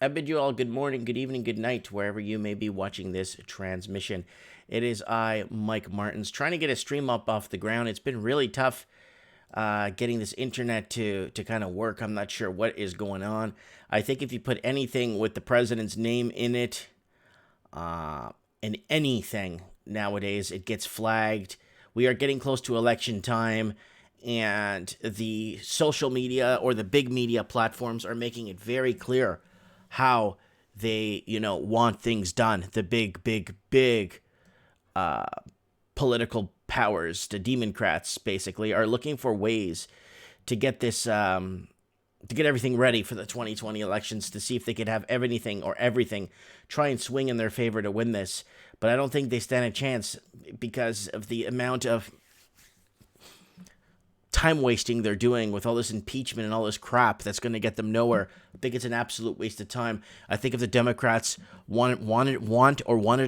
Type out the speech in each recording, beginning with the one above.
I bid you all good morning, good evening, good night, wherever you may be watching this transmission. It is I, Mike Martins, trying to get a stream up off the ground. It's been really tough getting this internet to kind of work. I'm not sure what is going on. I think if you put anything with the president's name in it, and anything nowadays, it gets flagged. We are getting close to election time, and the social media or the big media platforms are making it very clear how they, want things done. The big political powers, the Democrats, basically, are looking for ways to get this, to get everything ready for the 2020 elections, to see if they could have anything or everything try and swing in their favor to win this. But I don't think they stand a chance because of the amount of time wasting they're doing with all this impeachment and all this crap that's going to get them nowhere. I think it's an absolute waste of time. I think if the Democrats wanted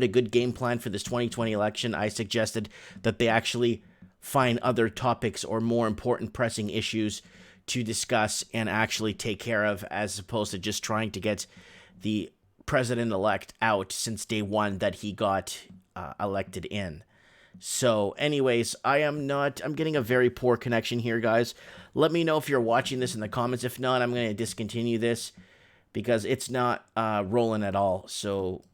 a good game plan for this 2020 election, I suggested that they actually find other topics or more important pressing issues to discuss and actually take care of, as opposed to just trying to get the president-elect out since day one that he got elected in. So anyways, I'm getting a very poor connection here, guys. Let me know if you're watching this in the comments. If not, I'm going to discontinue this because it's not rolling at all. So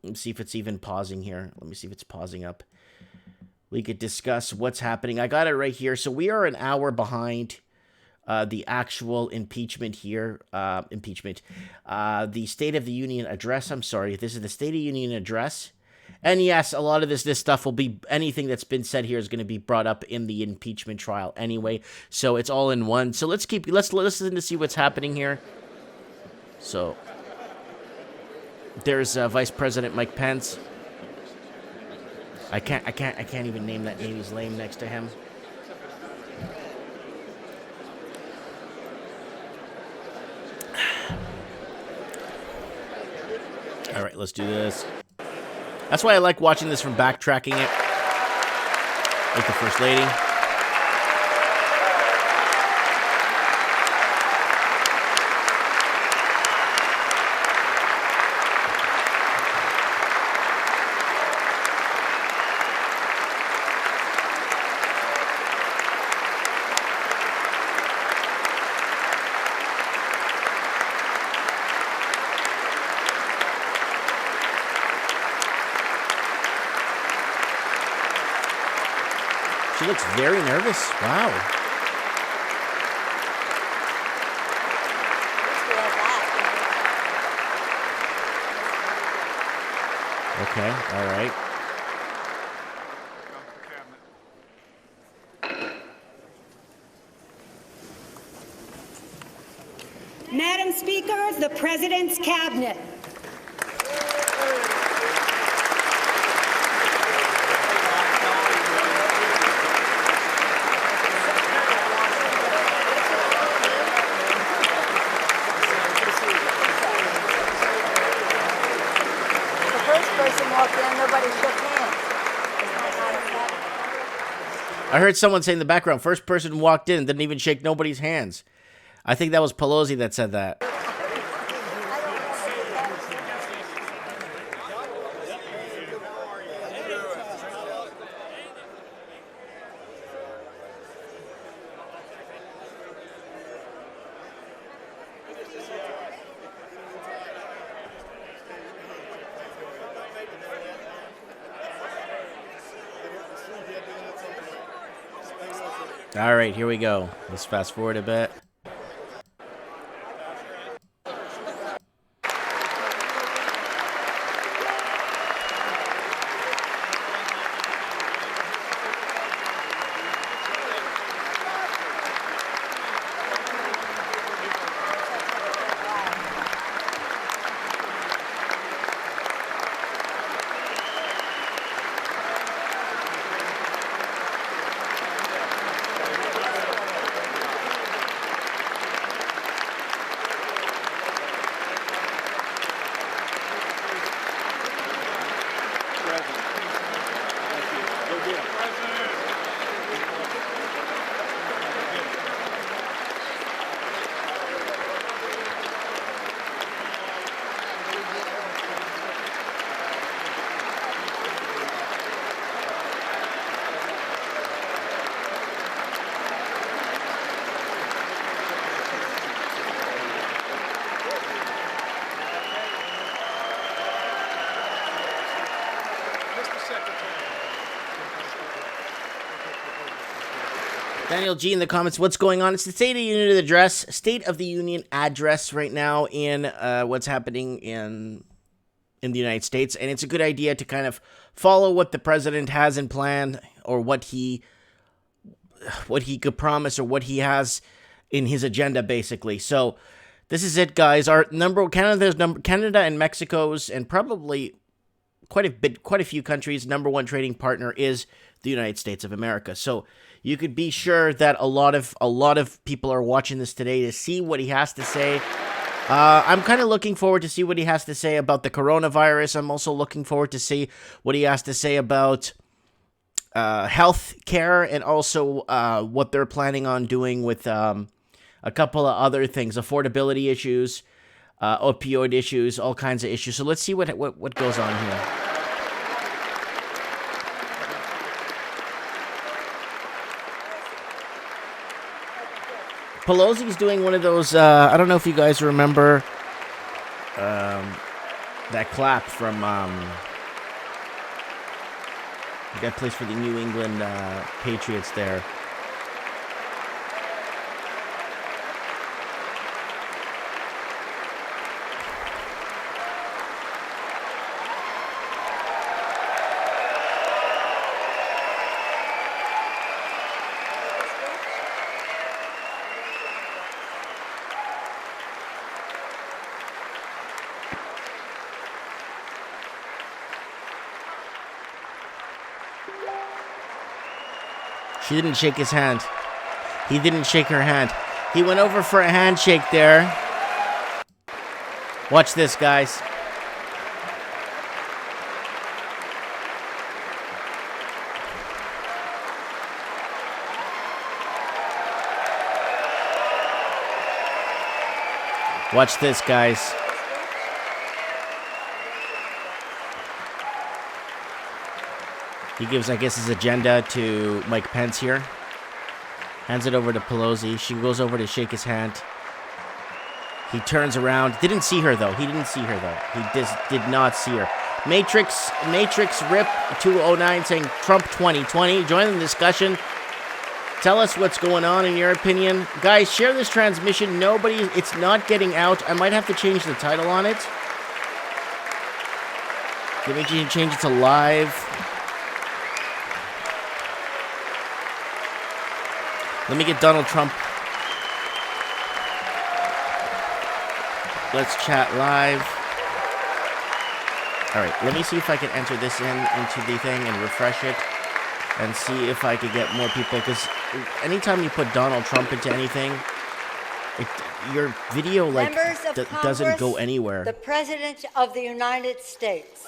let's see if it's even pausing here. Let me see if it's pausing up. We could discuss what's happening. I got it right here. So we are an hour behind the actual impeachment here. The State of the Union address. I'm sorry. This is the State of the Union address. And yes, a lot of this stuff will be, anything that's been said here is going to be brought up in the impeachment trial anyway. So it's all in one. So let's listen to see what's happening here. So there's Vice President Mike Pence. I can't even name that name. He's lame next to him. All right, let's do this. That's why I like watching this from backtracking it. Like the First Lady. She looks very nervous. Wow. Okay, all right. Madam Speaker, the President's Cabinet. I heard someone say in the background, first person walked in and didn't even shake nobody's hands. I think that was Pelosi that said that. All right, here we go. Let's fast forward a bit. Daniel G in the comments, what's going on? It's the State of the Union address right now in what's happening in the United States, and it's a good idea to kind of follow what the president has in plan, or what he could promise, or what he has in his agenda, basically. So this is it, guys. Canada and Mexico's, and probably quite a few countries' number one trading partner is the United States of America. So you could be sure that a lot of people are watching this today to see what he has to say. I'm kind of looking forward to see what he has to say about the coronavirus. I'm also looking forward to see what he has to say about health care, and also what they're planning on doing with a couple of other things, affordability issues, opioid issues, all kinds of issues. So let's see what goes on here. Pelosi's doing one of those, I don't know if you guys remember that clap from that place for the New England Patriots there. She didn't shake his hand. He didn't shake her hand. He went over for a handshake there. Watch this, guys. Watch this, guys. He gives, I guess, his agenda to Mike Pence here. Hands it over to Pelosi. She goes over to shake his hand. He turns around. Didn't see her, though. He just did not see her. Matrix Rip 209 saying Trump 2020. Join the discussion. Tell us what's going on in your opinion. Guys, share this transmission. It's not getting out. I might have to change the title on it. Let me change it to live. Let me get Donald Trump. Let's chat live. All right, let me see if I can enter this into the thing and refresh it and see if I could get more people, because anytime you put Donald Trump into anything, your video doesn't go anywhere. The President of the United States.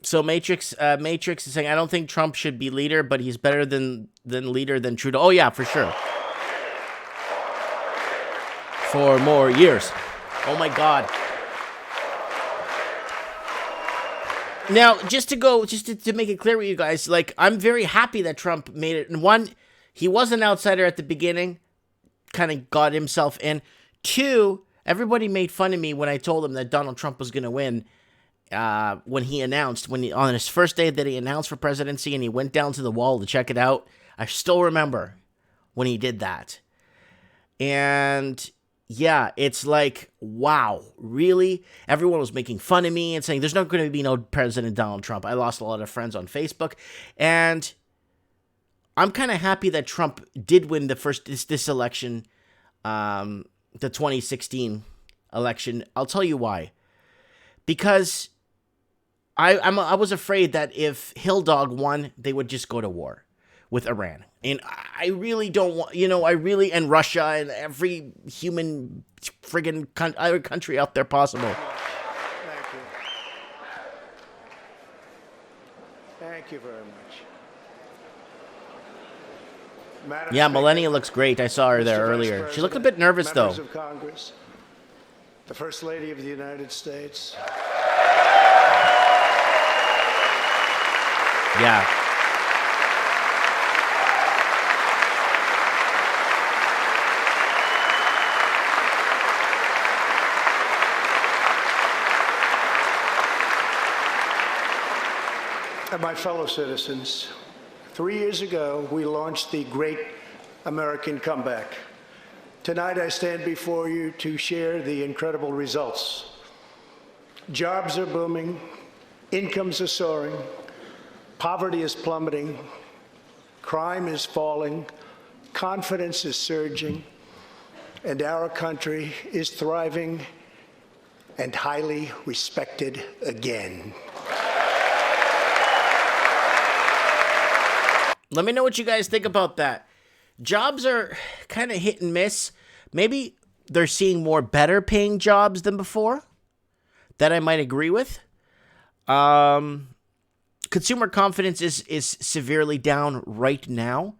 So Matrix is saying, I don't think Trump should be leader, but he's better than Trudeau. Oh yeah, for sure. For more years. Oh my God. Now, just to make it clear with you guys, like, I'm very happy that Trump made it. And one, he was an outsider at the beginning, kind of got himself in. Two, everybody made fun of me when I told them that Donald Trump was going to win. When he announced, on his first day that he announced for presidency, and he went down to the wall to check it out. I still remember when he did that. And yeah, it's like, wow, really? Everyone was making fun of me and saying there's not going to be no President Donald Trump. I lost a lot of friends on Facebook, and I'm kind of happy that Trump did win this election, the 2016 election. I'll tell you why. Because I was afraid that if Hill Dog won, they would just go to war with Iran. And I really don't want, and Russia and every human friggin' other country out there possible. Thank you. Thank you very much. Yeah, Melania looks great. I saw her there earlier. She looked a bit nervous, though. Members of Congress, the First Lady of the United States. Yeah. And my fellow citizens, 3 years ago, we launched the Great American Comeback. Tonight, I stand before you to share the incredible results. Jobs are booming, incomes are soaring, poverty is plummeting, crime is falling, confidence is surging, and our country is thriving and highly respected again. Let me know what you guys think about that. Jobs are kind of hit and miss. Maybe they're seeing more better paying jobs than before. That I might agree with. Consumer confidence is severely down right now.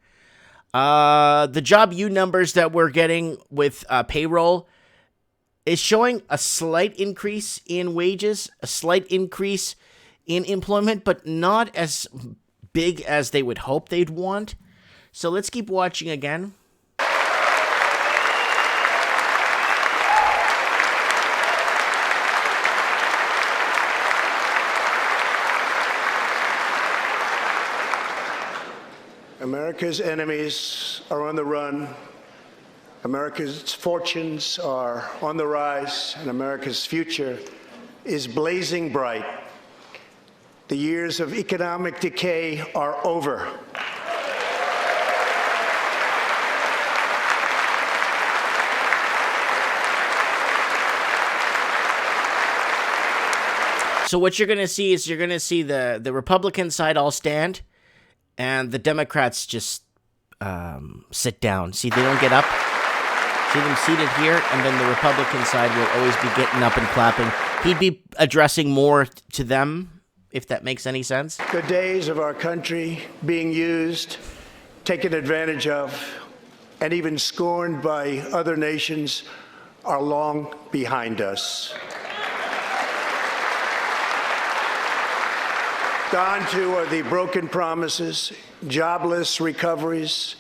The job U numbers that we're getting with payroll is showing a slight increase in wages, a slight increase in employment, but not as big as they would hope they'd want. So let's keep watching again. America's enemies are on the run. America's fortunes are on the rise, and America's future is blazing bright. The years of economic decay are over. So what you're going to see is the Republican side all stand, and the Democrats just sit down. See, they don't get up. See them seated here, and then the Republican side will always be getting up and clapping. He'd be addressing more to them, if that makes any sense. The days of our country being used, taken advantage of, and even scorned by other nations are long behind us. Gone too are the broken promises, jobless recoveries,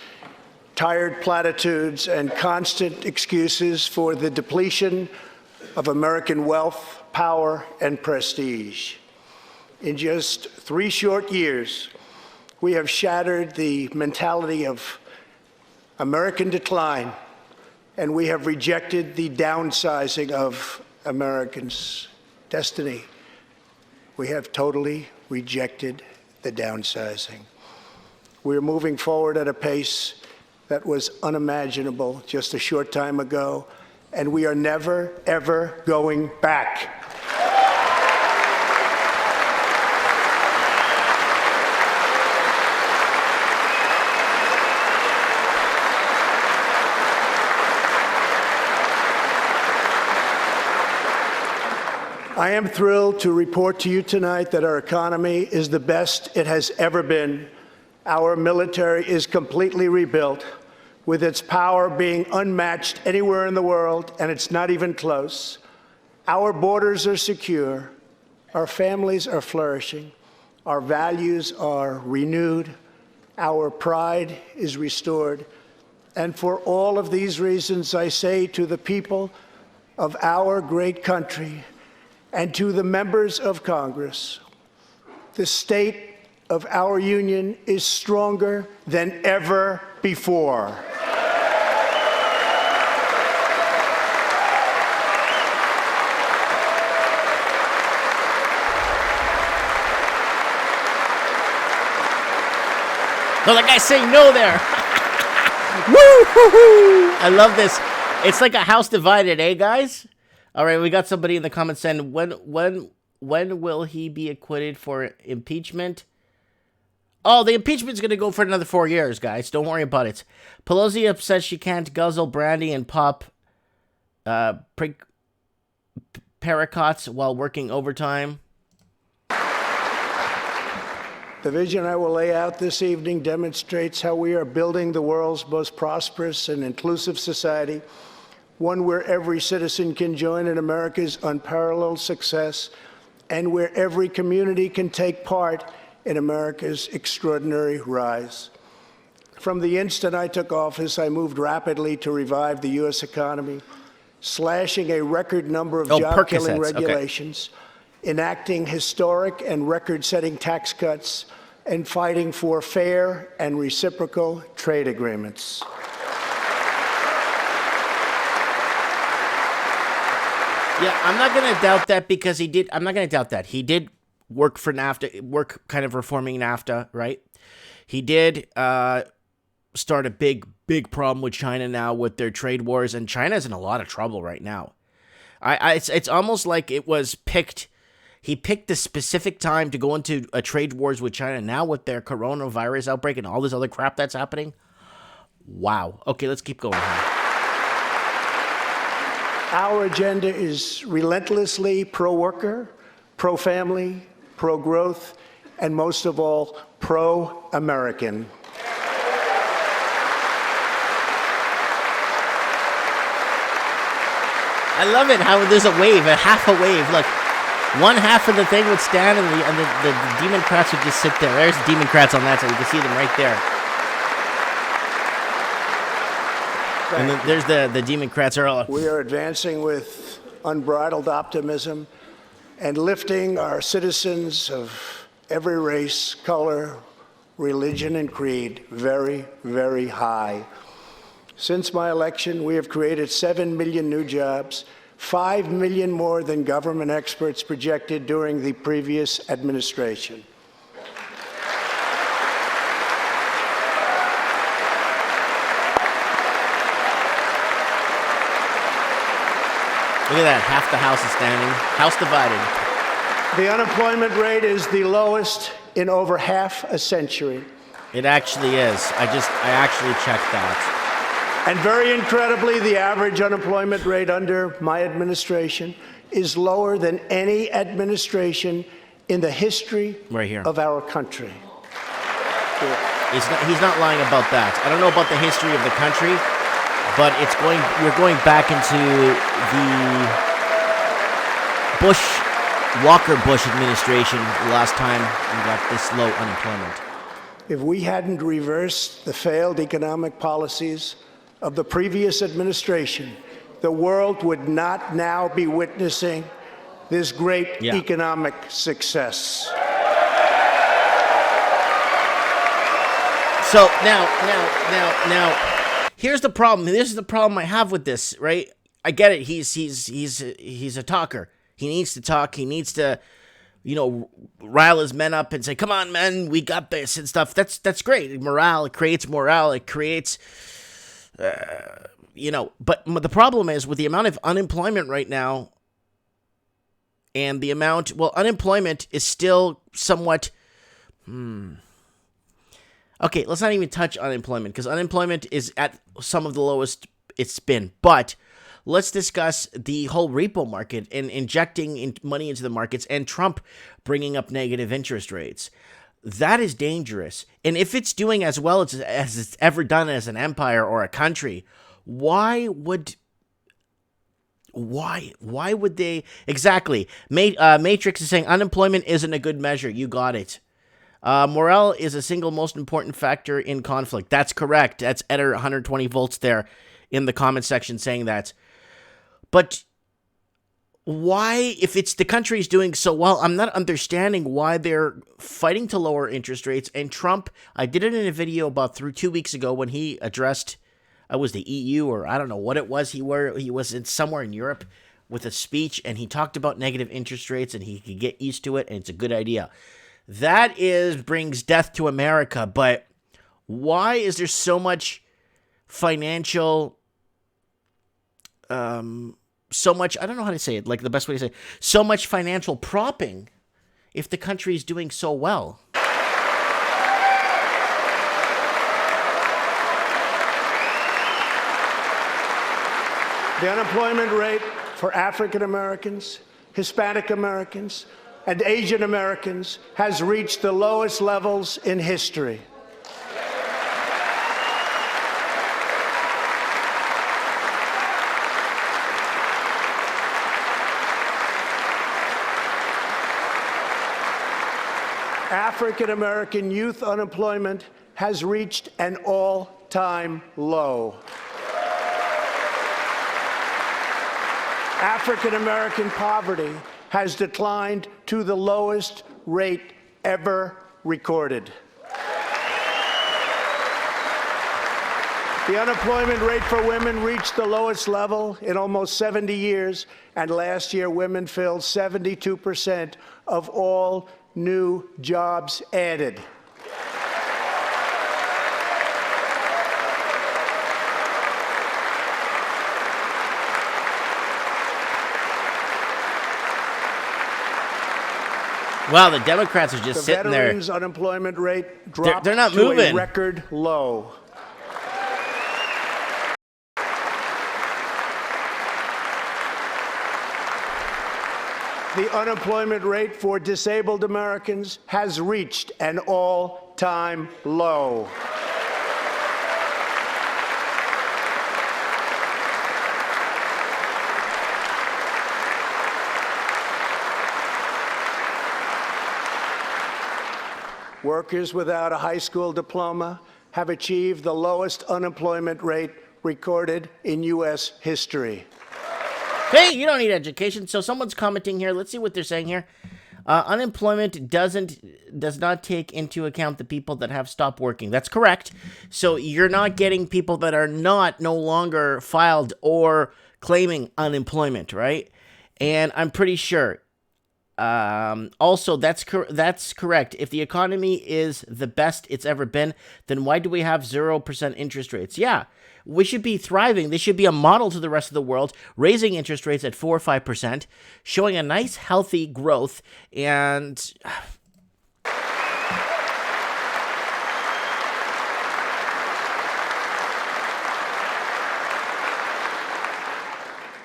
tired platitudes, and constant excuses for the depletion of American wealth, power, and prestige. In just 3 short years, we have shattered the mentality of American decline, and we have rejected the downsizing of Americans' destiny. We have totally rejected the downsizing. We're moving forward at a pace that was unimaginable just a short time ago, and we are never, ever going back. I am thrilled to report to you tonight that our economy is the best it has ever been. Our military is completely rebuilt, with its power being unmatched anywhere in the world, and it's not even close. Our borders are secure. Our families are flourishing. Our values are renewed. Our pride is restored. And for all of these reasons, I say to the people of our great country, and to the members of Congress, the state of our union is stronger than ever before. Oh, that guy's saying no there. Woo! I love this. It's like a house divided, eh, guys? All right, we got somebody in the comments saying, when will he be acquitted for impeachment? Oh, the impeachment's going to go for another 4 years, guys. Don't worry about it. Pelosi says she can't guzzle brandy and pop paraquats while working overtime. The vision I will lay out this evening demonstrates how we are building the world's most prosperous and inclusive society, one where every citizen can join in America's unparalleled success, and where every community can take part in America's extraordinary rise. From the instant I took office, I moved rapidly to revive the U.S. economy, slashing a record number of job-killing regulations, enacting historic and record-setting tax cuts, and fighting for fair and reciprocal trade agreements. Yeah, I'm not going to doubt that because he did. I'm not going to doubt that. He did work for NAFTA, work kind of reforming NAFTA, right? He did start a big problem with China now with their trade wars, and China's in a lot of trouble right now. It's almost like it was picked. He picked the specific time to go into a trade wars with China. Now with their coronavirus outbreak and all this other crap that's happening. Wow. Okay, let's keep going here. Our agenda is relentlessly pro-worker, pro-family, pro-growth, and most of all, pro-American. I love it how there's a wave, half a wave. Look, one half of the thing would stand and the Democrats would just sit there. There's Democrats on that side. You can see them right there. And then there's the Democrats are all... We are advancing with unbridled optimism and lifting our citizens of every race, color, religion, and creed very, very high. Since my election, we have created 7 million new jobs, 5 million more than government experts projected during the previous administration. Look at that, half the House is standing. House divided. The unemployment rate is the lowest in over half a century. It actually is. I actually checked that. And very incredibly, the average unemployment rate under my administration is lower than any administration in the history of our country. He's not lying about that. I don't know about the history of the country, but we're going back into the Walker Bush administration the last time we got this low unemployment. If we hadn't reversed the failed economic policies of the previous administration, the world would not now be witnessing this great economic success. So now, here's the problem. This is the problem I have with this, right? I get it. He's a talker. He needs to talk. He needs to, rile his men up and say, "Come on, men, we got this" and stuff. That's great. Morale. It creates morale. It creates, But the problem is with the amount of unemployment right now, and the amount. Well, unemployment is still somewhat. Okay, let's not even touch unemployment because unemployment is at some of the lowest it's been. But let's discuss the whole repo market and injecting money into the markets and Trump bringing up negative interest rates. That is dangerous. And if it's doing as well as it's ever done as an empire or a country, why would they? Exactly. Matrix is saying unemployment isn't a good measure. You got it. Morale is a single most important factor in conflict. That's correct. That's Eder 120 volts there in the comment section saying that. But why, if it's the country's doing so well, I'm not understanding why they're fighting to lower interest rates. And Trump, I did it in a video about 2 weeks ago when he addressed, was the EU or I don't know what it was. He was somewhere in Europe with a speech and he talked about negative interest rates and he could get used to it and it's a good idea. That brings death to America, but why is there so much financial, I don't know how to say it, like the best way to say it, so much financial propping if the country is doing so well? The unemployment rate for African Americans, Hispanic Americans, and Asian Americans has reached the lowest levels in history. African American youth unemployment has reached an all-time low. African American poverty has declined to the lowest rate ever recorded. The unemployment rate for women reached the lowest level in almost 70 years, and last year women filled 72% of all new jobs added. Wow, the Democrats are just The sitting there. veterans' unemployment rate dropped They're not to moving. a record low. The unemployment rate for disabled Americans has reached an all-time low. Workers without a high school diploma have achieved the lowest unemployment rate recorded in U.S. history. Hey, you don't need education. So someone's commenting here. Let's see what they're saying here. Unemployment does not take into account the people that have stopped working. That's correct. So you're not getting people that are no longer filed or claiming unemployment, right? And I'm pretty sure. Also, that's correct. If the economy is the best it's ever been, then why do we have 0% interest rates? Yeah, we should be thriving. This should be a model to the rest of the world, raising interest rates at 4 or 5%, showing a nice, healthy growth, and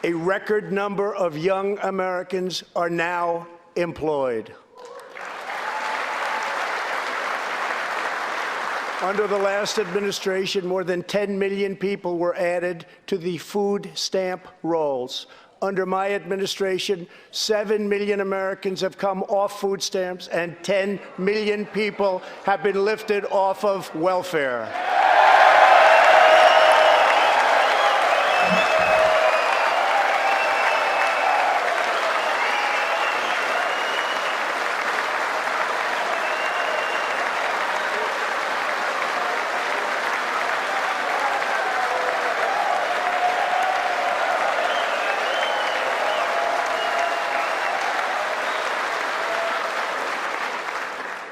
A record number of young Americans are now employed. Under the last administration, more than 10 million people were added to the food stamp rolls. Under my administration, 7 million Americans have come off food stamps, and 10 million people have been lifted off of welfare.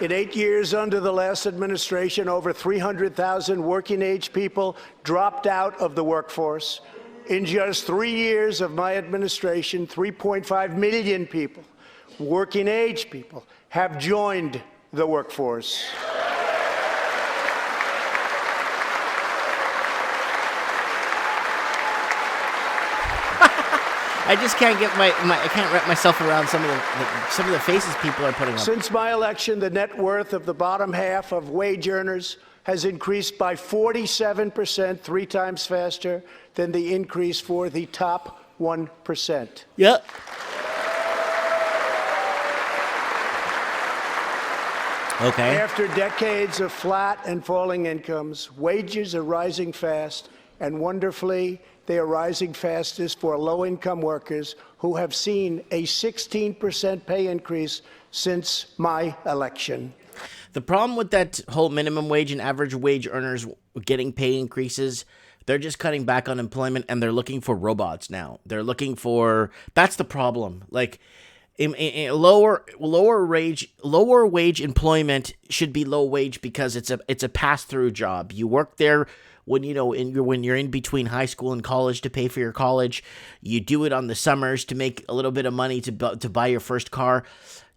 In 8 years under the last administration, over 300,000 working-age people dropped out of the workforce. In just 3 years of my administration, 3.5 million people, working-age people, have joined the workforce. I just can't get I can't wrap myself around some of the faces people are putting up. Since my election, the net worth of the bottom half of wage earners has increased by 47%, 3 times faster than the increase for the top 1%. Yep. Okay. After decades of flat and falling incomes, wages are rising fast, and wonderfully, they are rising fastest for low-income workers who have seen a 16% pay increase since my election. The problem with that whole minimum wage and average wage earners getting pay increases, they're just cutting back on employment and they're looking for robots now. They're looking for, that's the problem. Like, in lower wage employment should be low wage because it's a pass-through job. You work there when you're in between high school and college to pay for your college. You do it on the summers to make a little bit of money to buy your first car.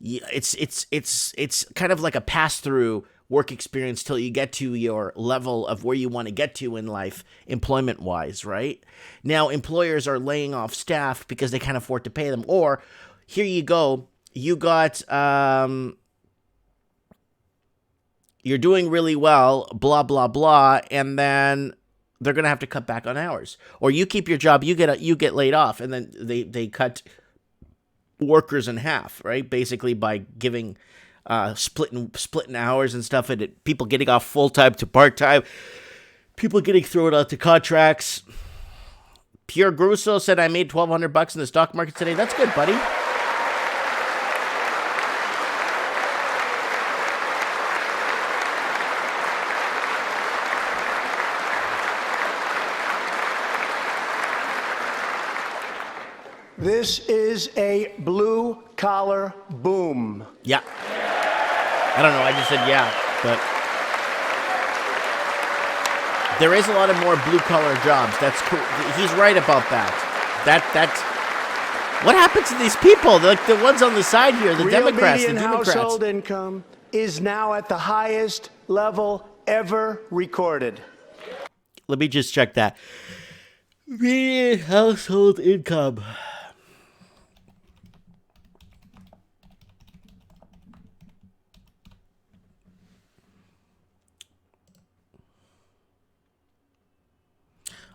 It's kind of like a pass-through work experience till you get to your level of where you want to get to in life, employment-wise, right? Now, employers are laying off staff because they can't afford to pay them. Or, here you go, you got, you're doing really well, blah, blah, blah, and then they're going to have to cut back on hours. Or you keep your job, you get laid off, and then they cut workers in half, right? Basically by giving splitting hours and stuff, and people getting off full-time to part-time, people getting thrown out to contracts. Pierre Grusso said, I made $1,200 in the stock market today. That's good, buddy. This is a blue-collar boom. Yeah. I don't know. I just said yeah, but there is a lot of more blue-collar jobs. That's cool. He's right about that. That's what happened to these people? Like the ones on the side here, the Democrats. Real median household income is now at the highest level ever recorded. Let me just check that. Median household income.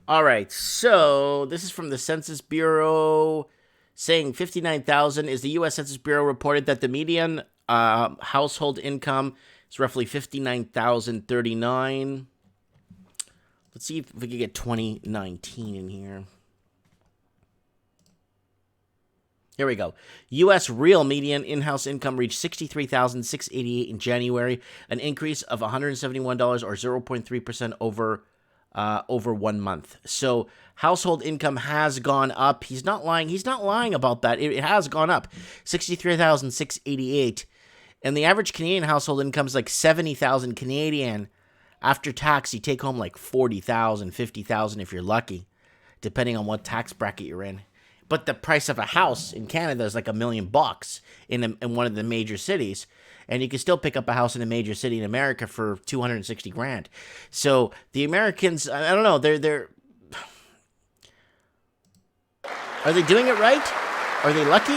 All right, so this is from the Census Bureau saying 59,000 is the U.S. Census Bureau reported that the median household income is roughly 59,039. Let's see if we can get 2019 in here. Here we go. U.S. real median in-house income reached $63,688 in January, an increase of $171 or 0.3% over 1 month. So household income has gone up. He's not lying. He's not lying about that. It has gone up. $63,688. And the average Canadian household income is like 70,000 Canadian. After tax, you take home like 40,000, 50,000 if you're lucky, depending on what tax bracket you're in. But the price of a house in Canada is like $1 million in one of the major cities. And you can still pick up a house in a major city in America for $260,000. So the Americans, I don't know, are they doing it right? Are they lucky?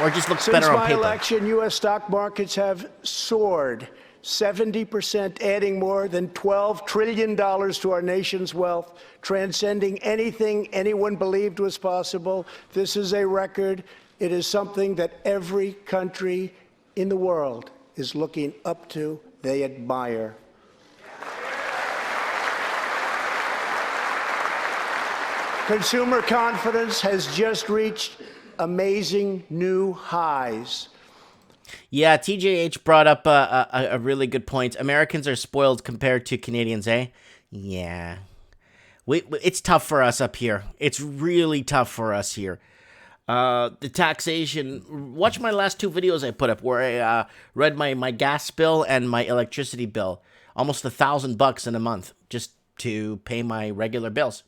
Or just looks better on paper? Since my election, U.S. stock markets have soared 70%, adding more than $12 trillion to our nation's wealth, transcending anything anyone believed was possible. This is a record. It is something that every country in the world is looking up to. They admire. Consumer confidence has just reached amazing new highs. Yeah, TJH brought up a really good point. Americans are spoiled compared to Canadians, eh? Yeah. It's tough for us up here. It's really tough for us here. The taxation. Watch my last 2 videos I put up where I read my gas bill and my electricity bill. Almost $1,000 in a month just to pay my regular bills.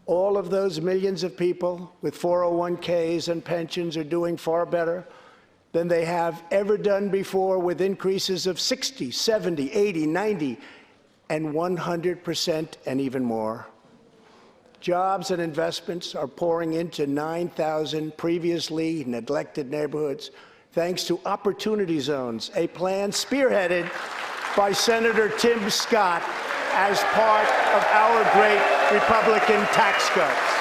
All of those millions of people with 401ks and pensions are doing far better than they have ever done before, with increases of 60, 70, 80, 90, and 100% and even more. Jobs and investments are pouring into 9,000 previously neglected neighborhoods, thanks to Opportunity Zones, a plan spearheaded by Senator Tim Scott as part of our great Republican tax cuts.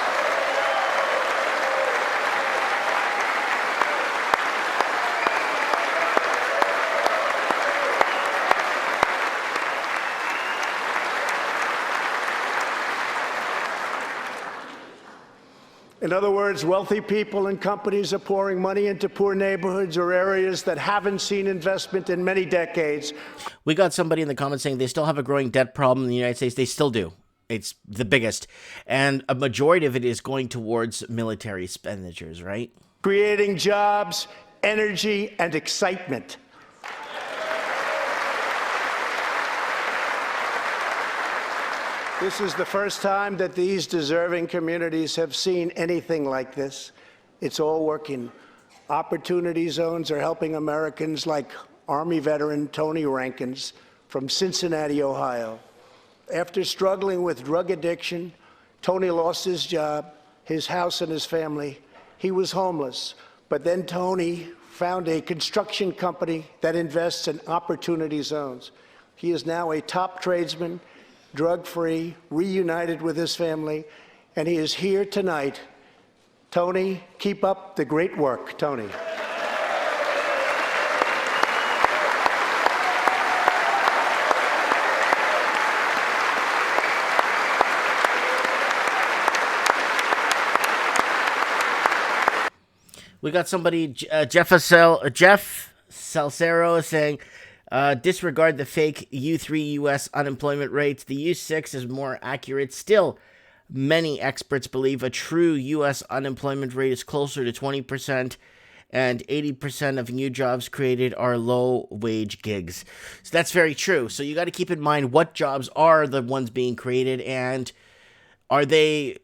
In other words, wealthy people and companies are pouring money into poor neighborhoods or areas that haven't seen investment in many decades. We got somebody in the comments saying they still have a growing debt problem in the United States. They still do. It's the biggest. And a majority of it is going towards military expenditures, right? Creating jobs, energy, and excitement. This is the first time that these deserving communities have seen anything like this. It's all working. Opportunity Zones are helping Americans like Army veteran Tony Rankins from Cincinnati, Ohio. After struggling with drug addiction, Tony lost his job, his house, and his family. He was homeless. But then Tony found a construction company that invests in Opportunity Zones. He is now a top tradesman, drug-free, reunited with his family, and he is here tonight. Tony, keep up the great work, Tony. We got somebody, Jeff Salcero, saying, disregard the fake U3 U.S. unemployment rates. The U6 is more accurate. Still, Many experts believe a true U.S. unemployment rate is closer to 20%, and 80% of new jobs created are low-wage gigs. So that's very true. So you got to keep in mind what jobs are the ones being created, and are they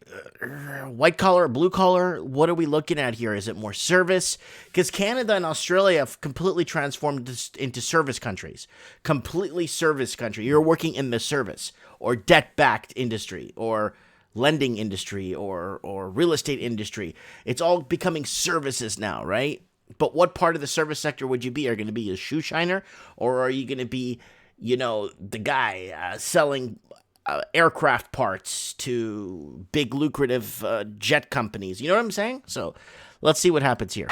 white collar, blue collar? What are we looking at here? Is it more service? Because Canada and Australia have completely transformed into service countries. Completely service country. You're working in the service or debt-backed industry or lending industry or real estate industry. It's all becoming services now, right? But what part of the service sector would you be? Are you going to be a shoe shiner, or are you going to be, the guy selling aircraft parts to big lucrative jet companies? You know what I'm saying? So let's see what happens here.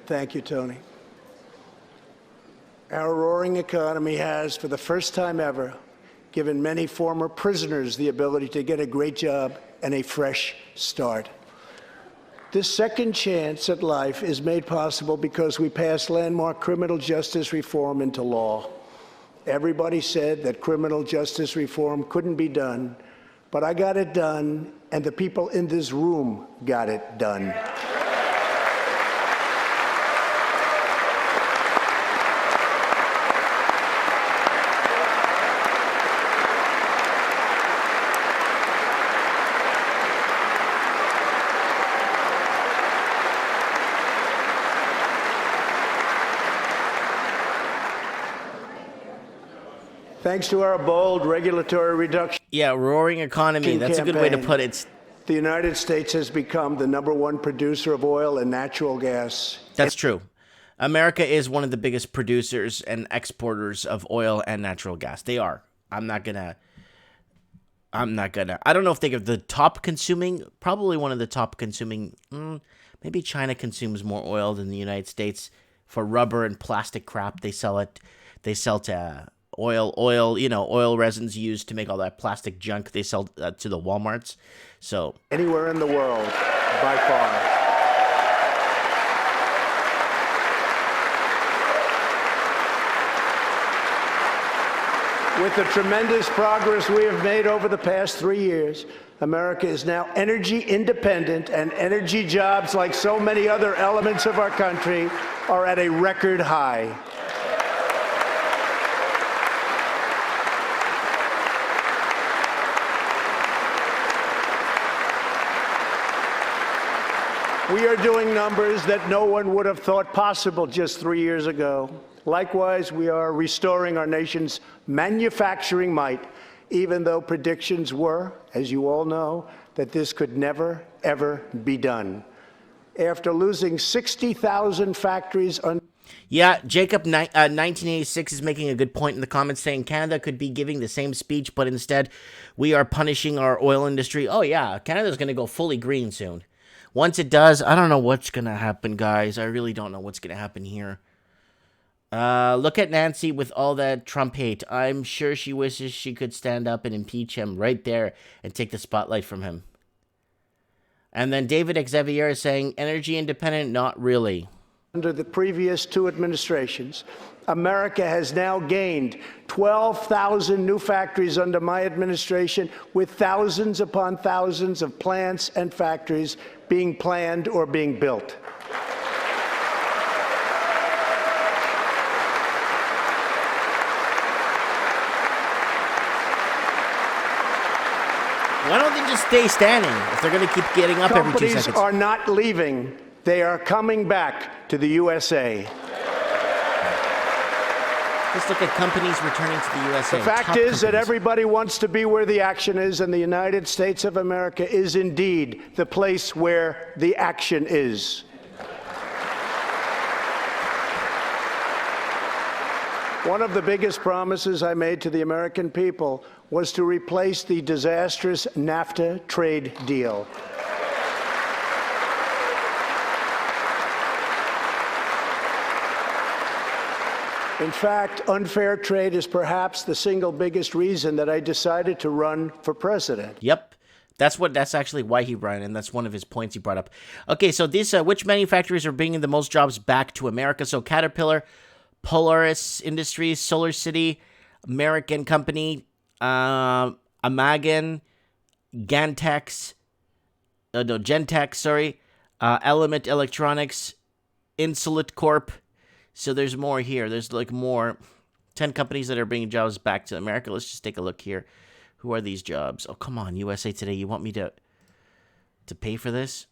Thank you, Tony. Our roaring economy has, for the first time ever, given many former prisoners the ability to get a great job and a fresh start. This second chance at life is made possible because we passed landmark criminal justice reform into law. Everybody said that criminal justice reform couldn't be done, but I got it done, and the people in this room got it done. Thanks to our bold regulatory reduction. Yeah, roaring economy. That's a good way to put it. The United States has become the #1 producer of oil and natural gas. That's true. America is one of the biggest producers and exporters of oil and natural gas. They are. I don't know if they're the top consuming, probably one of the top consuming. Maybe China consumes more oil than the United States for rubber and plastic crap. They sell to oil resins used to make all that plastic junk. They sell to the Walmarts. So anywhere in the world, by far. With the tremendous progress we have made over the past 3 years, America is now energy independent, and energy jobs, like so many other elements of our country, are at a record high. We are doing numbers that no one would have thought possible just 3 years ago. Likewise, we are restoring our nation's manufacturing might, even though predictions were, as you all know, that this could never, ever be done. After losing 60,000 factories yeah, Jacob 1986 is making a good point in the comments, saying Canada could be giving the same speech, but instead we are punishing our oil industry. Oh yeah, Canada's going to go fully green soon. Once it does, I don't know what's going to happen, guys. I really don't know what's going to happen here. Look at Nancy with all that Trump hate. I'm sure she wishes she could stand up and impeach him right there and take the spotlight from him. And then David Xavier is saying, energy independent, not really. Under the previous 2 administrations, America has now gained 12,000 new factories under my administration, with thousands upon thousands of plants and factories being planned or being built. Why don't they just stay standing if they're going to keep getting up every 2 seconds? Companies are not leaving. They are coming back to the USA. Let's look at companies returning to the USA. The fact is that everybody wants to be where the action is, and the United States of America is indeed the place where the action is. One of the biggest promises I made to the American people was to replace the disastrous NAFTA trade deal. In fact, unfair trade is perhaps the single biggest reason that I decided to run for president. Yep. That's actually why he ran, and that's one of his points he brought up. Okay, so this which manufacturers are bringing the most jobs back to America? So Caterpillar, Polaris Industries, Solar City, American Company, Amagen, Gentex, Element Electronics, Insulet Corp. So there's more here. There's like more. 10 companies that are bringing jobs back to America. Let's just take a look here. Who are these jobs? Oh, come on, USA Today. You want me to pay for this?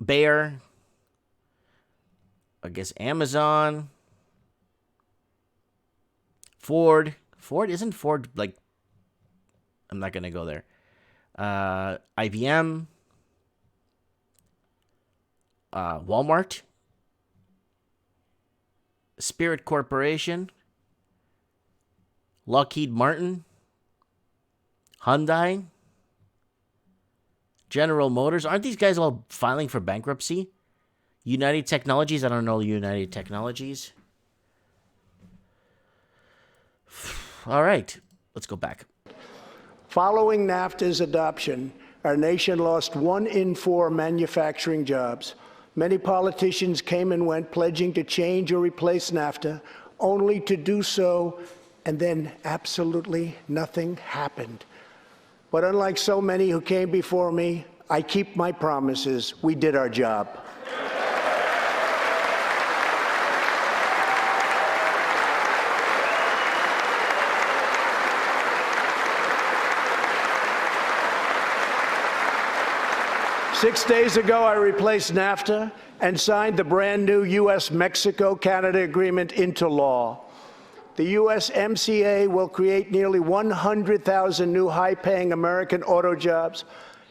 Bayer. I guess Amazon. Ford. Isn't Ford like... I'm not going to go there. IBM. Walmart. Spirit Corporation, Lockheed Martin, Hyundai, General Motors. Aren't these guys all filing for bankruptcy? United Technologies. I don't know United Technologies. All right, let's go back. Following NAFTA's adoption, our nation lost 1 in 4 manufacturing jobs. Many politicians came and went, pledging to change or replace NAFTA, only to do so, and then absolutely nothing happened. But unlike so many who came before me, I keep my promises. We did our job. 6 days ago, I replaced NAFTA and signed the brand new U.S.-Mexico-Canada agreement into law. The USMCA will create nearly 100,000 new high-paying American auto jobs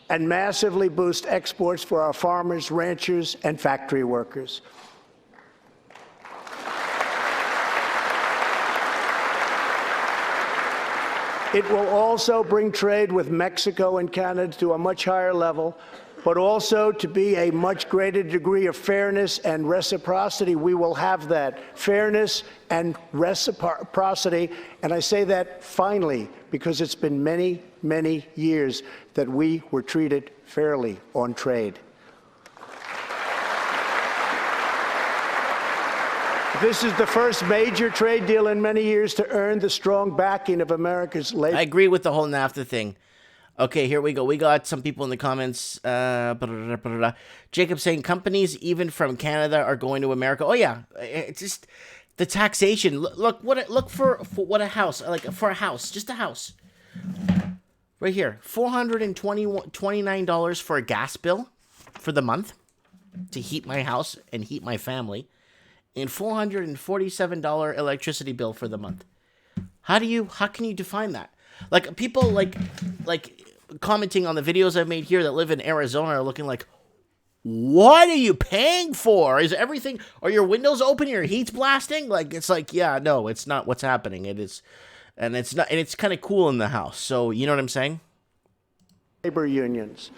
and massively boost exports for our farmers, ranchers, and factory workers. It will also bring trade with Mexico and Canada to a much higher level, but also to be a much greater degree of fairness and reciprocity. We will have that fairness and reciprocity, and I say that finally because it's been many, many years that we were treated fairly on trade. This is the first major trade deal in many years to earn the strong backing of America's labor. I agree with the whole NAFTA thing. Okay, here we go. We got some people in the comments. Jacob saying companies even from Canada are going to America. Oh yeah, it's just the taxation. Look for what a house, like for a house, just a house. Right here, $429 for a gas bill for the month to heat my house and heat my family, and $447 electricity bill for the month. How can you define that? Like people like commenting on the videos I've made here that live in Arizona are looking like, what are you paying for? Is everything, are your windows open? Your heat's blasting? Like, it's like, yeah, no, it's not what's happening. It is, and it's not, and it's kind of cool in the house. So, you know what I'm saying? Labor unions.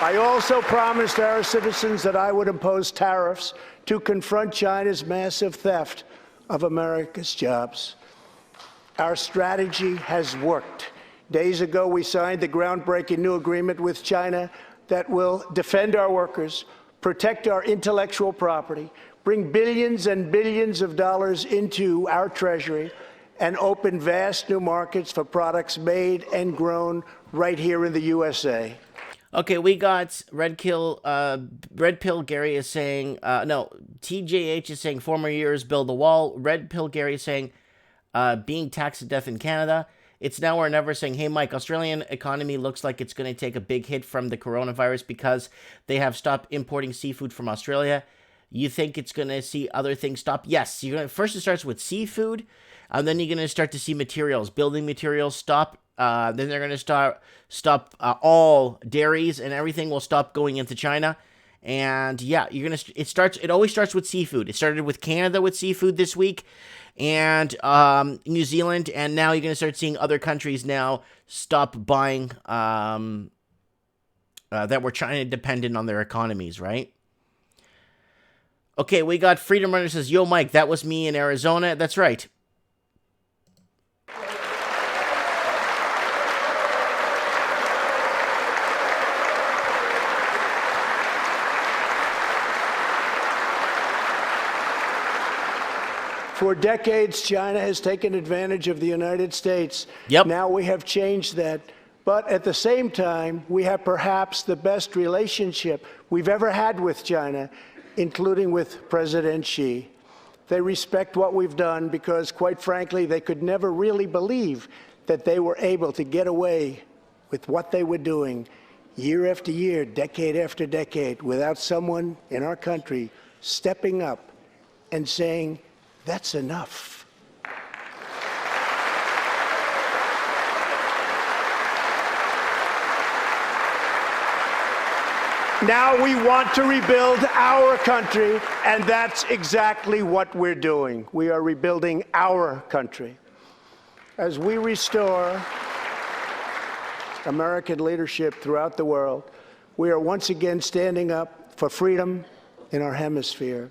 I also promised our citizens that I would impose tariffs to confront China's massive theft of America's jobs. Our strategy has worked. Days ago, we signed the groundbreaking new agreement with China that will defend our workers, protect our intellectual property, bring billions and billions of dollars into our treasury, and open vast new markets for products made and grown right here in the USA. Okay, we got Red Pill Gary is saying, no, TJH is saying former years build the wall. Red Pill Gary is saying, being taxed to death in Canada. It's now or never saying, hey, Mike, Australian economy looks like it's going to take a big hit from the coronavirus because they have stopped importing seafood from Australia. You think it's going to see other things stop? Yes. First it starts with seafood, and then you're going to start to see materials, building materials stop. Then they're going to stop all dairies, and everything will stop going into China. And yeah, it always starts with seafood. It started with Canada with seafood this week, and New Zealand, and now you're going to start seeing other countries now stop buying that were China dependent on their economies, right? Okay, we got Freedom Runner says, yo, Mike, that was me in Arizona. That's right. For decades, China has taken advantage of the United States. Yep. Now we have changed that. But at the same time, we have perhaps the best relationship we've ever had with China, including with President Xi. They respect what we've done because, quite frankly, they could never really believe that they were able to get away with what they were doing year after year, decade after decade, without someone in our country stepping up and saying, that's enough. Now we want to rebuild our country, and that's exactly what we're doing. We are rebuilding our country. As we restore American leadership throughout the world, we are once again standing up for freedom in our hemisphere.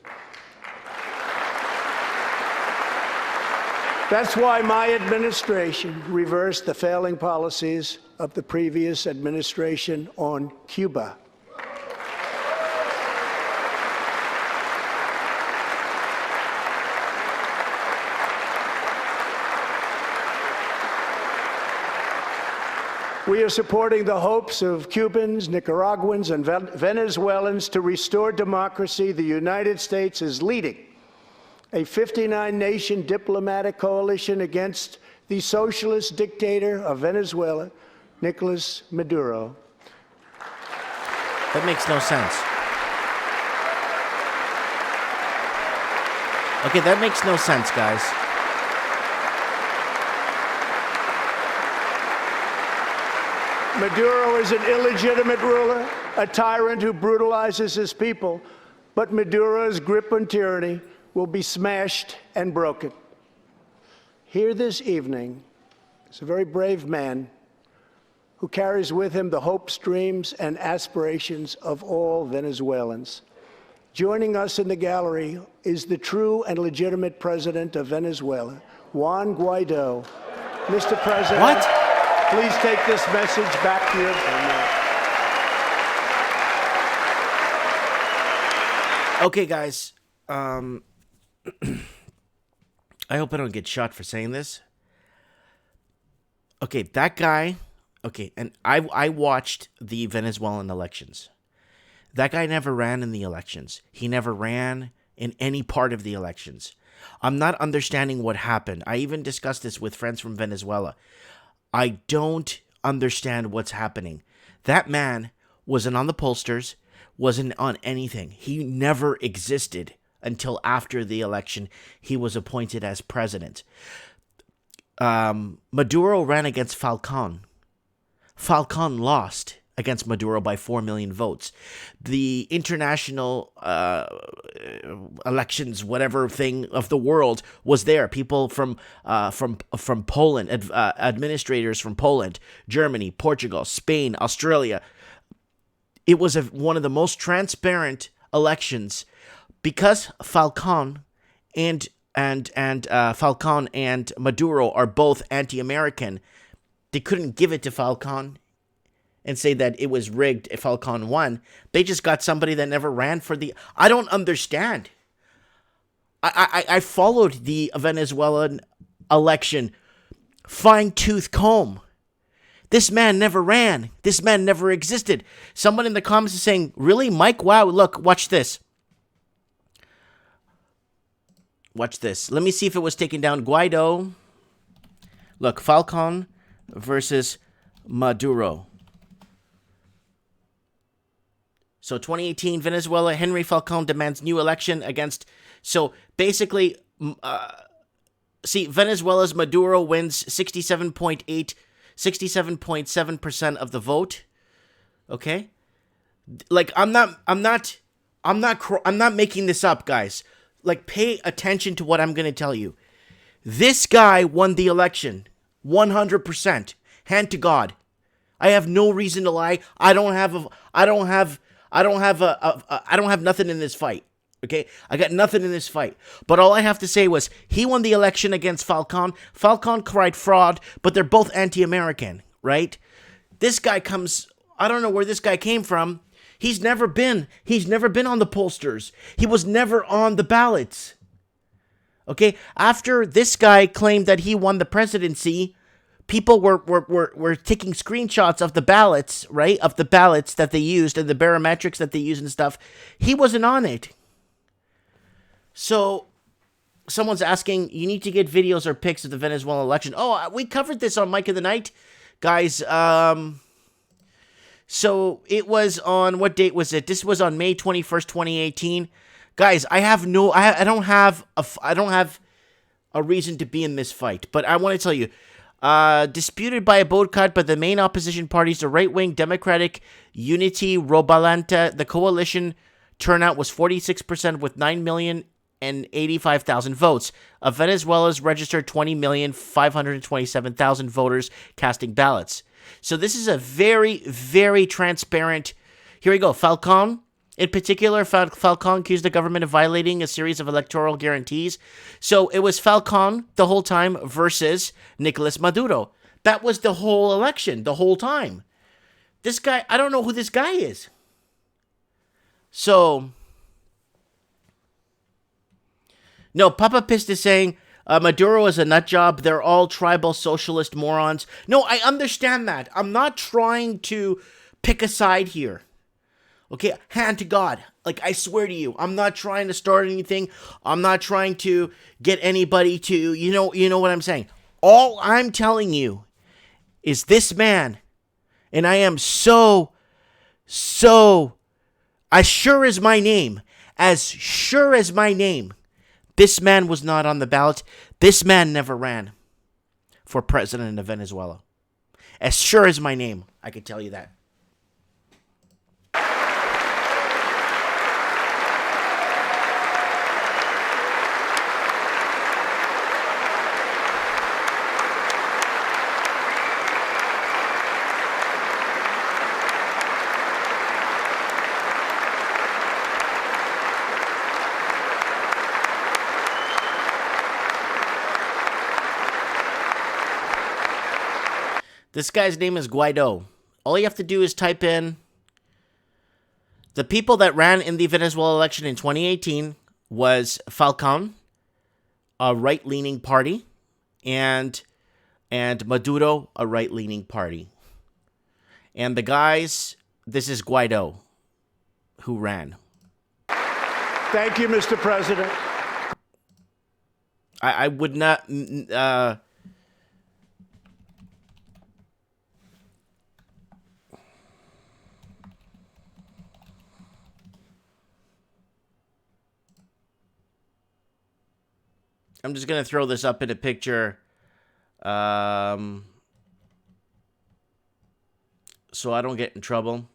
That's why my administration reversed the failing policies of the previous administration on Cuba. We are supporting the hopes of Cubans, Nicaraguans, and Venezuelans to restore democracy. The United States is leading a 59-nation diplomatic coalition against the socialist dictator of Venezuela, Nicolas Maduro. That makes no sense. Okay, that makes no sense, guys. Maduro is an illegitimate ruler, a tyrant who brutalizes his people, but Maduro's grip on tyranny will be smashed and broken. Here this evening is a very brave man who carries with him the hopes, dreams, and aspirations of all Venezuelans. Joining us in the gallery is the true and legitimate president of Venezuela, Juan Guaido. Mr. President. What? Please take this message back to your family. Okay, guys. I hope I don't get shot for saying this. Okay, that guy. Okay, and I watched the Venezuelan elections. That guy never ran in the elections. He never ran in any part of the elections. I'm not understanding what happened. I even discussed this with friends from Venezuela. I don't understand what's happening. That man wasn't on the pollsters, wasn't on anything. He never existed until after the election he was appointed as president. Maduro ran against Falcon. Falcon lost against Maduro by 4 million votes. The international elections, whatever thing of the world was there. People from Poland, administrators from Poland, Germany, Portugal, Spain, Australia. It was one of the most transparent elections because Falcon and Falcon and Maduro are both anti-American. They couldn't give it to Falcon and say that it was rigged if Falcon won. They just got somebody that never ran for the... I don't understand. I followed the Venezuelan election fine-tooth comb. This man never ran. This man never existed. Someone in the comments is saying, really, Mike? Wow, look, watch this. Watch this. Let me see if it was taken down. Guaido. Look, Falcon versus Maduro. So 2018, Venezuela, Henry Falcon demands new election against... So basically, Venezuela's Maduro wins 67.7% of the vote. Okay? Like, I'm not making this up, guys. Like, pay attention to what I'm going to tell you. This guy won the election 100%. Hand to God. I have no reason to lie. I don't have nothing in this fight. Okay? I got nothing in this fight. But all I have to say was he won the election against Falcon. Falcon cried fraud, but they're both anti-American, right? This guy comes, I don't know where this guy came from. He's never been on the pollsters. He was never on the ballots. Okay, after this guy claimed that he won the presidency, people were taking screenshots of the ballots, right? Of the ballots that they used and the barometrics that they used and stuff. He wasn't on it. So someone's asking, you need to get videos or pics of the Venezuelan election. Oh, we covered this on Mike of the Night. Guys, so it was on, what date was it? This was on May 21st, 2018. Guys, I don't have a reason to be in this fight, but I want to tell you, disputed by a boat cut, but the main opposition parties, the right-wing Democratic Unity Robalanta, the coalition turnout was 46% with 9,085,000 votes. Of Venezuela's registered 20,527,000 voters casting ballots. So this is a very, very transparent. Here we go. Falcon, in particular, Falcon accused the government of violating a series of electoral guarantees. So it was Falcon the whole time versus Nicolas Maduro. That was the whole election, the whole time. This guy, I don't know who this guy is. So, no, Papa Pist is saying Maduro is a nutjob. They're all tribal socialist morons. No, I understand that. I'm not trying to pick a side here. Okay, hand to God. Like, I swear to you, I'm not trying to start anything. I'm not trying to get anybody to, you know what I'm saying. All I'm telling you is this man, and I am so, as sure as my name, this man was not on the ballot. This man never ran for president of Venezuela. As sure as my name, I can tell you that. This guy's name is Guaido. All you have to do is type in the people that ran in the Venezuela election in 2018 was Falcon, a right-leaning party, and Maduro, a right-leaning party. And the guys, this is Guaido, who ran. Thank you, Mr. President. I would not... I'm just going to throw this up in a picture so I don't get in trouble.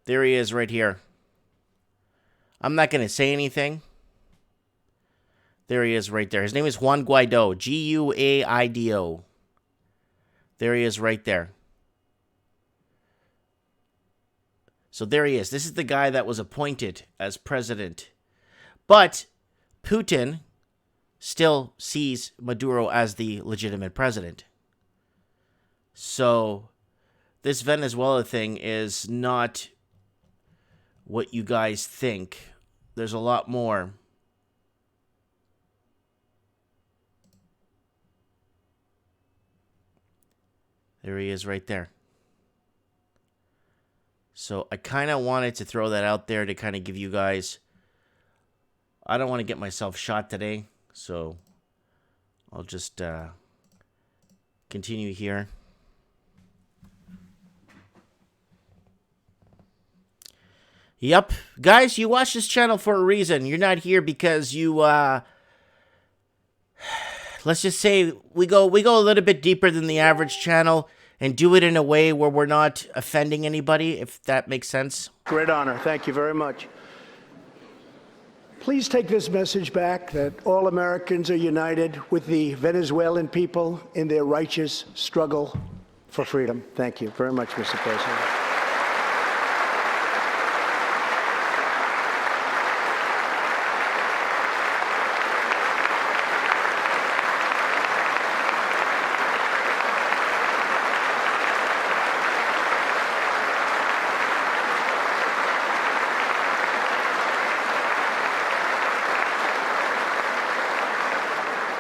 There he is right here. I'm not going to say anything. There he is right there. His name is Juan Guaido. Guaido. There he is right there. So there he is. This is the guy that was appointed as president. But Putin still sees Maduro as the legitimate president. So this Venezuela thing is not what you guys think. There's a lot more. There he is right there. So I kind of wanted to throw that out there to kind of give you guys... I don't want to get myself shot today, so I'll just continue here. Yep. Guys, you watch this channel for a reason. You're not here because you... let's just say we go a little bit deeper than the average channel and do it in a way where we're not offending anybody, if that makes sense. Great honor. Thank you very much. Please take this message back that all Americans are united with the Venezuelan people in their righteous struggle for freedom. Thank you very much, Mr. President.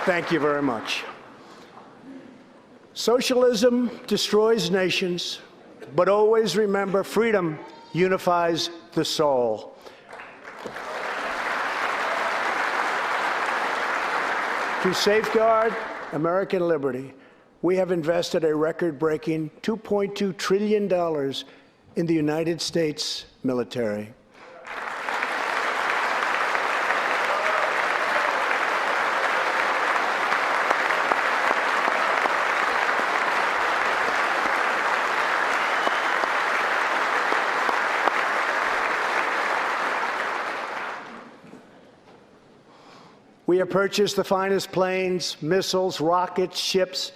Thank you very much. Socialism destroys nations, but always remember freedom unifies the soul. To safeguard American liberty, we have invested a record-breaking $2.2 trillion in the United States military. We have purchased the finest planes, missiles, rockets, ships,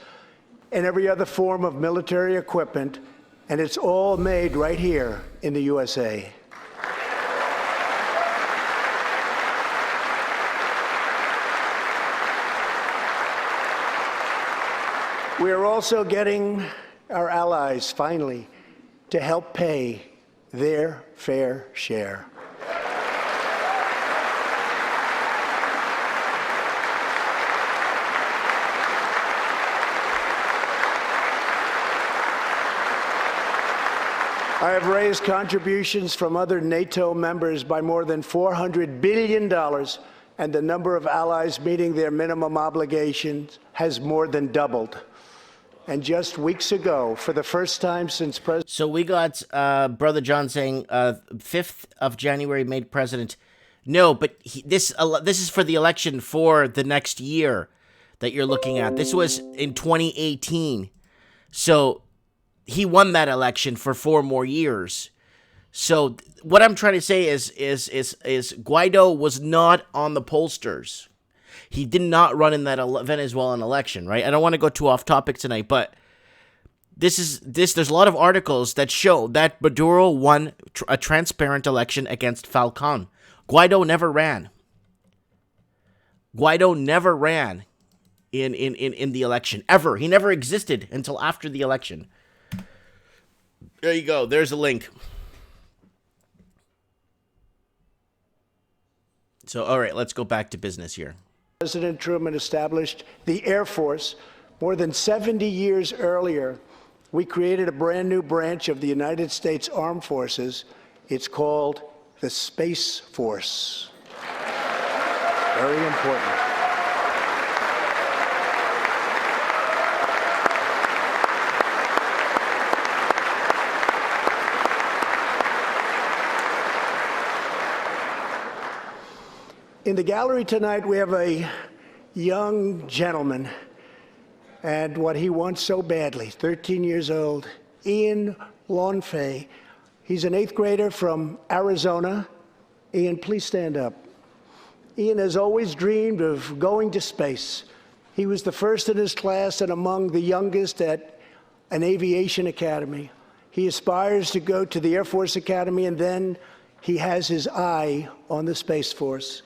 and every other form of military equipment, and it's all made right here in the USA. We are also getting our allies, finally, to help pay their fair share. I have raised contributions from other NATO members by more than $400 billion, and the number of allies meeting their minimum obligations has more than doubled. And just weeks ago, for the first time since President... So we got Brother John saying 5th of January made president. No, but this is for the election for the next year that you're looking at. This was in 2018. So he won that election for 4 more years. So what I'm trying to say is Guaido was not on the pollsters. He did not run in that Venezuelan election, right? I don't want to go too off topic tonight, but there's a lot of articles that show that Maduro won a transparent election against Falcon. Guaido never ran. Guaido never ran in the election, ever. He never existed until after the election. There you go. There's a link. So, all right, let's go back to business here. President Truman established the Air Force more than 70 years earlier. We created a brand new branch of the United States Armed Forces. It's called the Space Force. Very important. In the gallery tonight, we have a young gentleman, and what he wants so badly, 13 years old, Ian Lawnfay. He's an 8th grader from Arizona. Ian, please stand up. Ian has always dreamed of going to space. He was the first in his class and among the youngest at an aviation academy. He aspires to go to the Air Force Academy, and then he has his eye on the Space Force.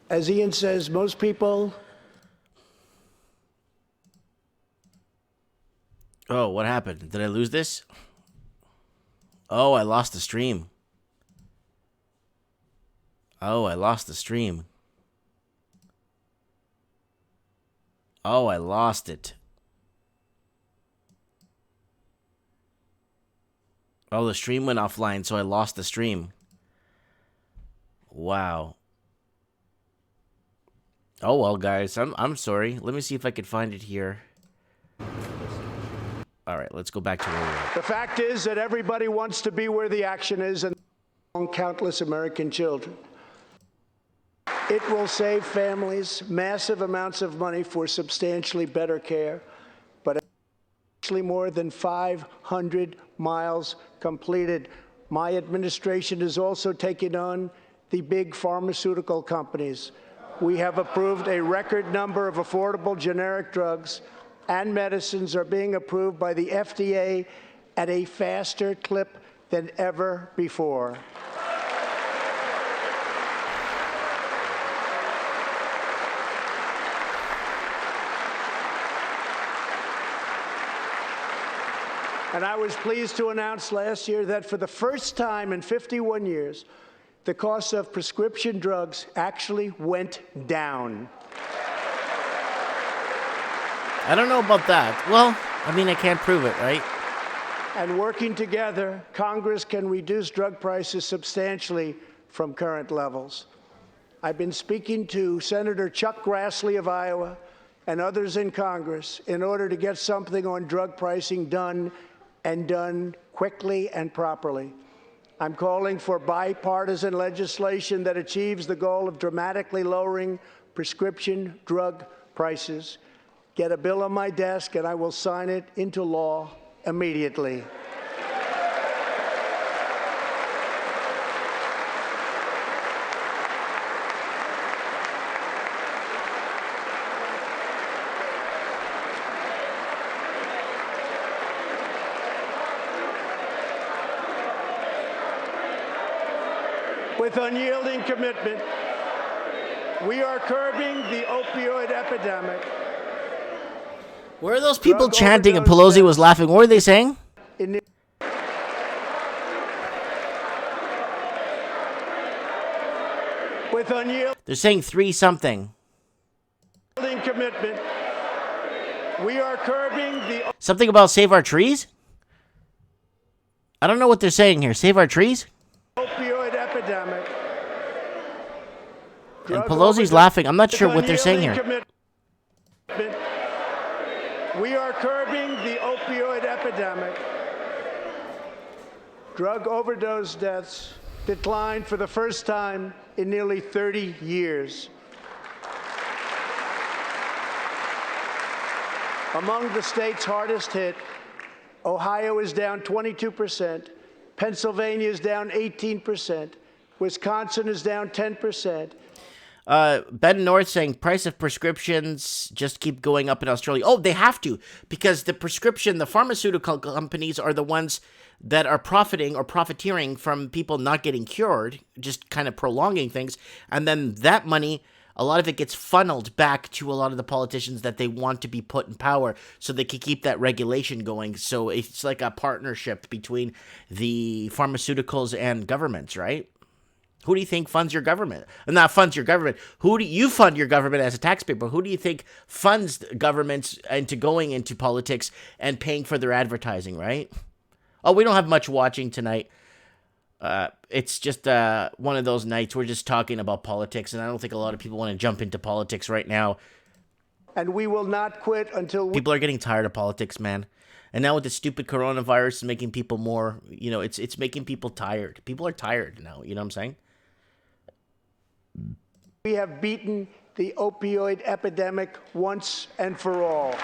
As Ian says, most people... Oh, what happened? Did I lose this? Oh, I lost the stream. Oh, I lost the stream. Oh, I lost it. Oh, the stream went offline, so I lost the stream. Wow. Oh well, guys, I'm sorry. Let me see if I could find it here. All right, let's go back to where we were. The fact is that everybody wants to be where the action is, and countless American children. It will save families massive amounts of money for substantially better care, but actually more than 500 miles completed. My administration is also taking on the big pharmaceutical companies. We have approved a record number of affordable generic drugs, and medicines are being approved by the FDA at a faster clip than ever before. And I was pleased to announce last year that for the first time in 51 years, the cost of prescription drugs actually went down. I don't know about that. Well, I mean, I can't prove it, right? And working together, Congress can reduce drug prices substantially from current levels. I've been speaking to Senator Chuck Grassley of Iowa and others in Congress in order to get something on drug pricing done, and done quickly and properly. I'm calling for bipartisan legislation that achieves the goal of dramatically lowering prescription drug prices. Get a bill on my desk and I will sign it into law immediately. With unyielding commitment, we are curbing the opioid epidemic. Where are those people Drug chanting and overdose Pelosi was laughing? What were they saying? In the with unyielding They're saying 3 something. commitment, we are curbing the Something about save our trees? I don't know what they're saying here. Save our trees? opioid epidemic. And Drug Pelosi's overdose laughing. I'm not with sure what they're saying unyielding here. commitment, we are curbing the opioid epidemic. Drug overdose deaths declined for the first time in nearly 30 years. Among the states hardest hit, Ohio is down 22%, Pennsylvania is down 18%, Wisconsin is down 10%. Ben North saying price of prescriptions just keep going up in Australia. Oh, they have to, because the pharmaceutical companies are the ones that are profiting or profiteering from people not getting cured, just kind of prolonging things. And then that money, a lot of it gets funneled back to a lot of the politicians that they want to be put in power so they can keep that regulation going. So it's like a partnership between the pharmaceuticals and governments, right? Who do you think funds your government? Not funds your government. Who do you fund your government as a taxpayer? But who do you think funds governments into going into politics and paying for their advertising, right? Oh, we don't have much watching tonight. It's just one of those nights we're just talking about politics, and I don't think a lot of people want to jump into politics right now. And we will not quit until People are getting tired of politics, man. And now with the stupid coronavirus, it's making people more, it's making people tired. People are tired now, you know what I'm saying? we have beaten the opioid epidemic once and for all.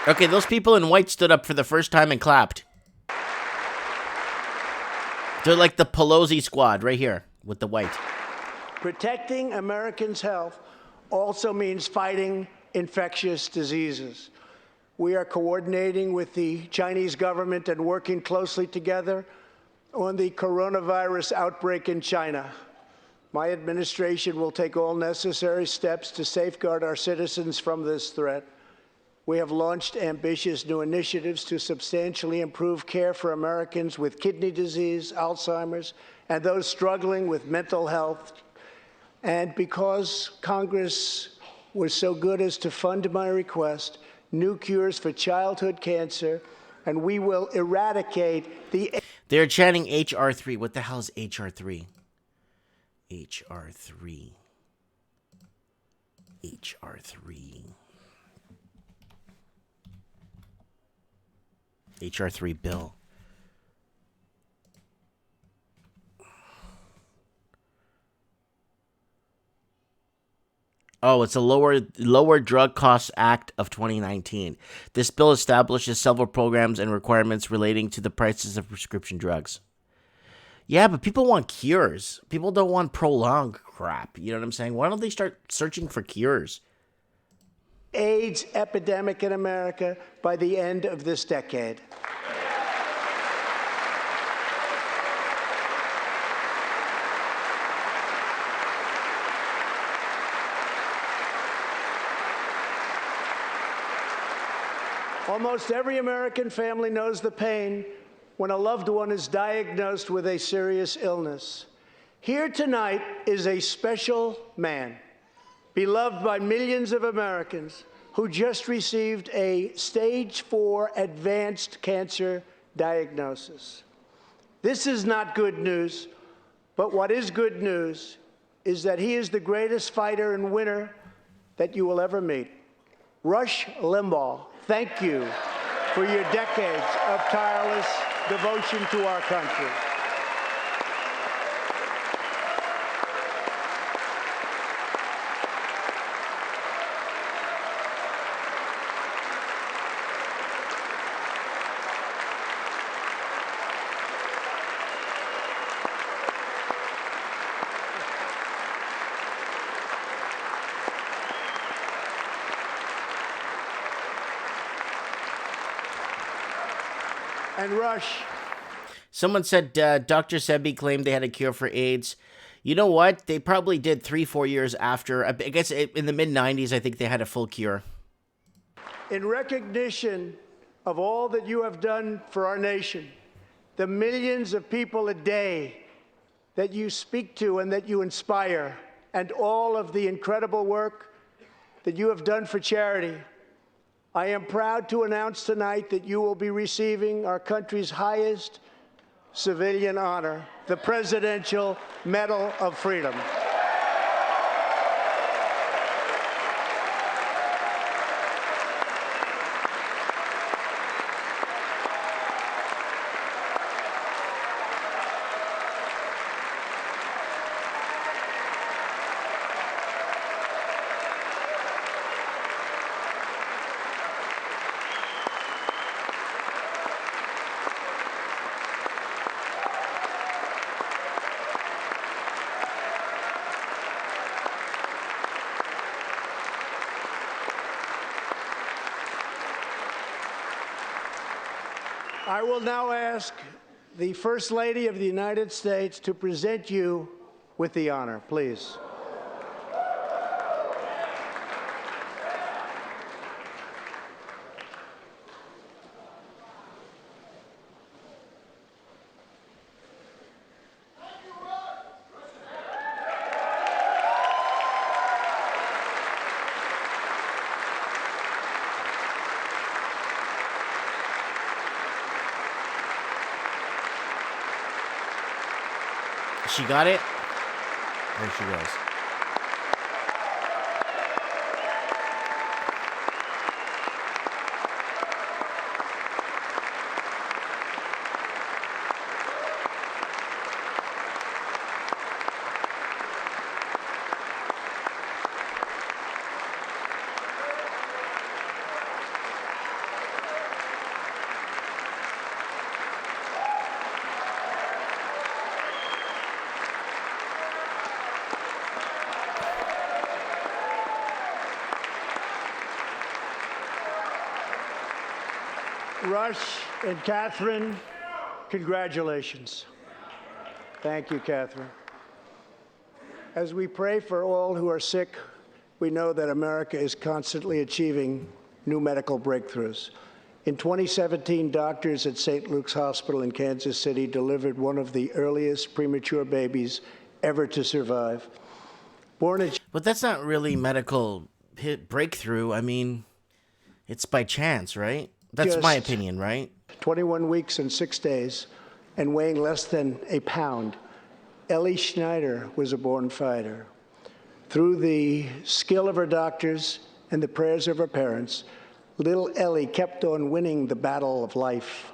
Okay, those people in white stood up for the first time and clapped. They're like the Pelosi squad right here with the white. Protecting Americans' health also means fighting infectious diseases. We are coordinating with the Chinese government and working closely together on the coronavirus outbreak in China. My administration will take all necessary steps to safeguard our citizens from this threat. We have launched ambitious new initiatives to substantially improve care for Americans with kidney disease, Alzheimer's, and those struggling with mental health. And because Congress was so good as to fund my request, new cures for childhood cancer, and we will eradicate the... They're chanting HR 3. What the hell is HR 3? HR 3. HR 3. HR 3 bill. Oh, it's a lower Drug Costs Act of 2019. This bill establishes several programs and requirements relating to the prices of prescription drugs. Yeah, but people want cures. People don't want prolonged crap. You know what I'm saying? Why don't they start searching for cures? AIDS epidemic in America by the end of this decade. Almost every American family knows the pain when a loved one is diagnosed with a serious illness. Here tonight is a special man, beloved by millions of Americans, who just received a stage 4 advanced cancer diagnosis. This is not good news, but what is good news is that he is the greatest fighter and winner that you will ever meet. Rush Limbaugh, thank you for your decades of tireless devotion to our country. And Rush, Someone said Dr. Sebi claimed they had a cure for AIDS. You know what? They probably did 3-4 years after. I guess in the mid-90s, I think they had a full cure. in recognition of all that you have done for our nation, the millions of people a day that you speak to and that you inspire, and all of the incredible work that you have done for charity, I am proud to announce tonight that you will be receiving our country's highest civilian honor, the Presidential Medal of Freedom. I will now ask the First Lady of the United States to present you with the honor, please. She got it? There she goes. Rush and Catherine, congratulations. Thank you, Catherine. As we pray for all who are sick, we know that America is constantly achieving new medical breakthroughs. In 2017, doctors at St. Luke's Hospital in Kansas City delivered one of the earliest premature babies ever to survive. But that's not really medical breakthrough. I mean, it's by chance, right? That's my opinion, right? 21 weeks and 6 days, and weighing less than a pound, Ellie Schneider was a born fighter. Through the skill of her doctors and the prayers of her parents, little Ellie kept on winning the battle of life.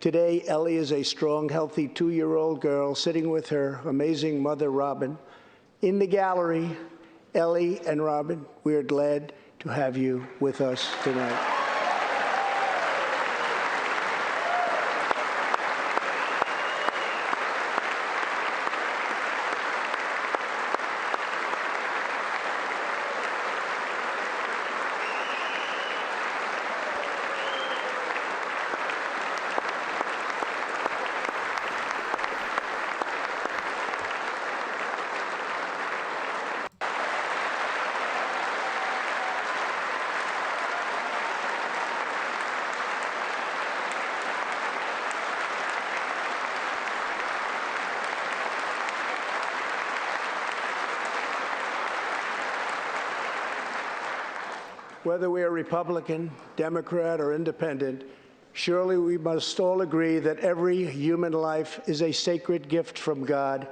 Today, Ellie is a strong, healthy 2-year-old girl sitting with her amazing mother, Robin. In the gallery, Ellie and Robin, we are glad to have you with us tonight. Whether we are Republican, Democrat, or Independent, surely we must all agree that every human life is a sacred gift from God.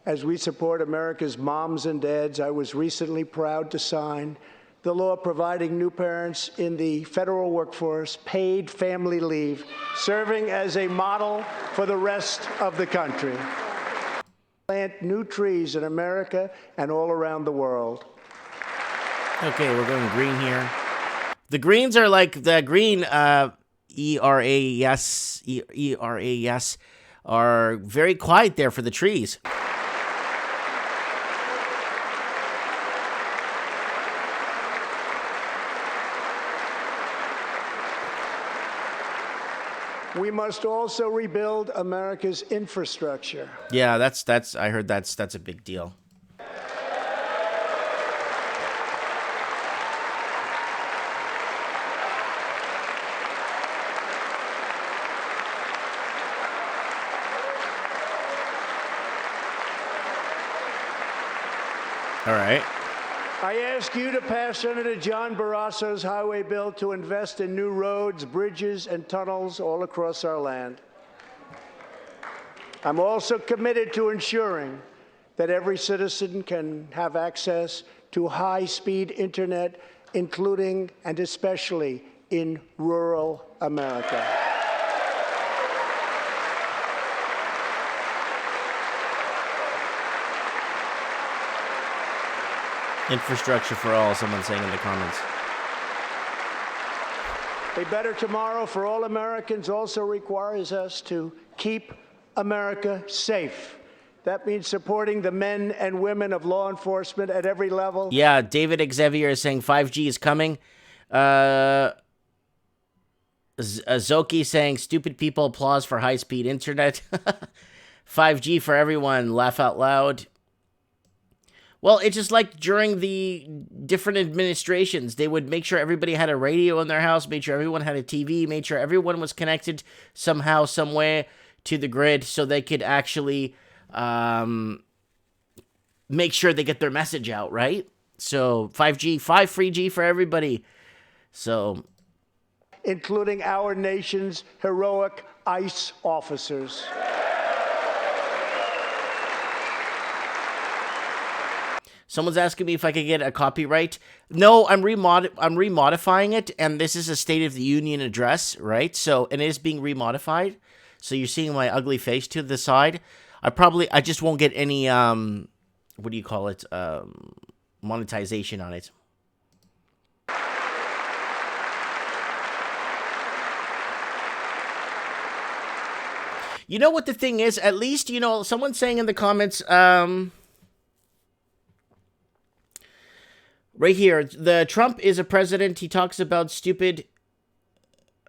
As we support America's moms and dads, I was recently proud to sign the law providing new parents in the federal workforce paid family leave, serving as a model for the rest of the country. Plant new trees in America and all around the world. Okay, we're going green here. The Greens are like the green ERAS are very quiet there for the trees. We must also rebuild America's infrastructure. Yeah, that's I heard that's a big deal. All right. I ask you to pass Senator John Barrasso's highway bill to invest in new roads, bridges, and tunnels all across our land. I'm also committed to ensuring that every citizen can have access to high-speed internet, including and especially in rural America. Infrastructure for all, someone's saying in the comments. A better tomorrow for all Americans also requires us to keep America safe. That means supporting the men and women of law enforcement at every level. Yeah, David Xavier is saying 5G is coming. Zoki saying stupid people applause for high-speed internet. 5G for everyone, laugh out loud. Well, it's just like during the different administrations, they would make sure everybody had a radio in their house, made sure everyone had a TV, made sure everyone was connected somehow, some way to the grid so they could actually make sure they get their message out, right? So 5G, 5 free G for everybody. So, including our nation's heroic ICE officers. Someone's asking me if I could get a copyright. No, I'm remodifying it, and this is a State of the Union address, right? So, and it is being remodified. So you're seeing my ugly face to the side. I just won't get any, what do you call it, monetization on it. You know what the thing is? At least, you know, someone's saying in the comments, right here, the Trump is a president. He talks about stupid.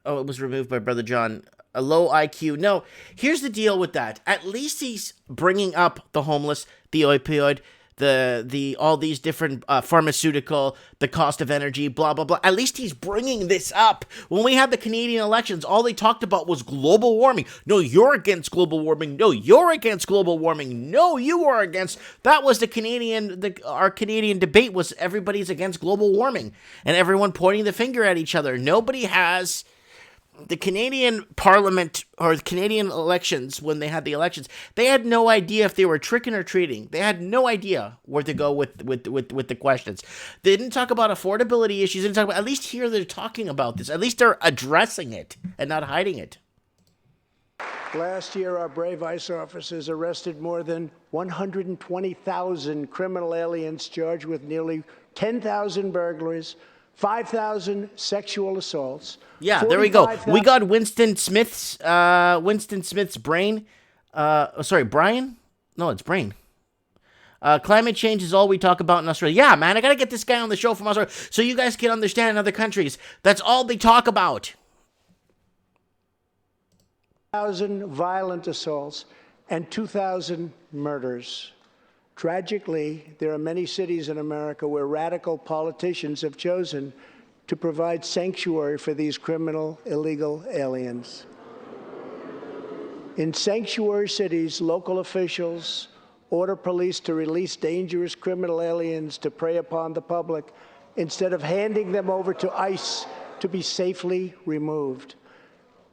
Oh, it was removed by Brother John. A low IQ. No, here's the deal with that. At least he's bringing up the homeless, the opioid, the all these different pharmaceutical, the cost of energy, blah, blah, blah. At least he's bringing this up. When we had the Canadian elections, all they talked about was global warming. No, you're against global warming. No, you're against global warming. No, you are against. That was our Canadian debate was everybody's against global warming and everyone pointing the finger at each other. Nobody has. The Canadian Parliament or the Canadian elections, when they had the elections, they had no idea if they were tricking or treating. They had no idea where to go with the questions. They didn't talk about affordability issues. They didn't talk about. At least here they're talking about this. At least they're addressing it and not hiding it. Last year, our brave ICE officers arrested more than 120,000 criminal aliens charged with nearly 10,000 burglaries, 5,000 sexual assaults. Yeah, there we go. We got Winston Smith's brain. Sorry, Brian? No, it's brain. Climate change is all we talk about in Australia. Yeah, man, I gotta get this guy on the show from Australia so you guys can understand in other countries. That's all they talk about. 1,000 violent assaults and 2,000 murders. Tragically, there are many cities in America where radical politicians have chosen to provide sanctuary for these criminal, illegal aliens. In sanctuary cities, local officials order police to release dangerous criminal aliens to prey upon the public. instead of handing them over to ICE to be safely removed.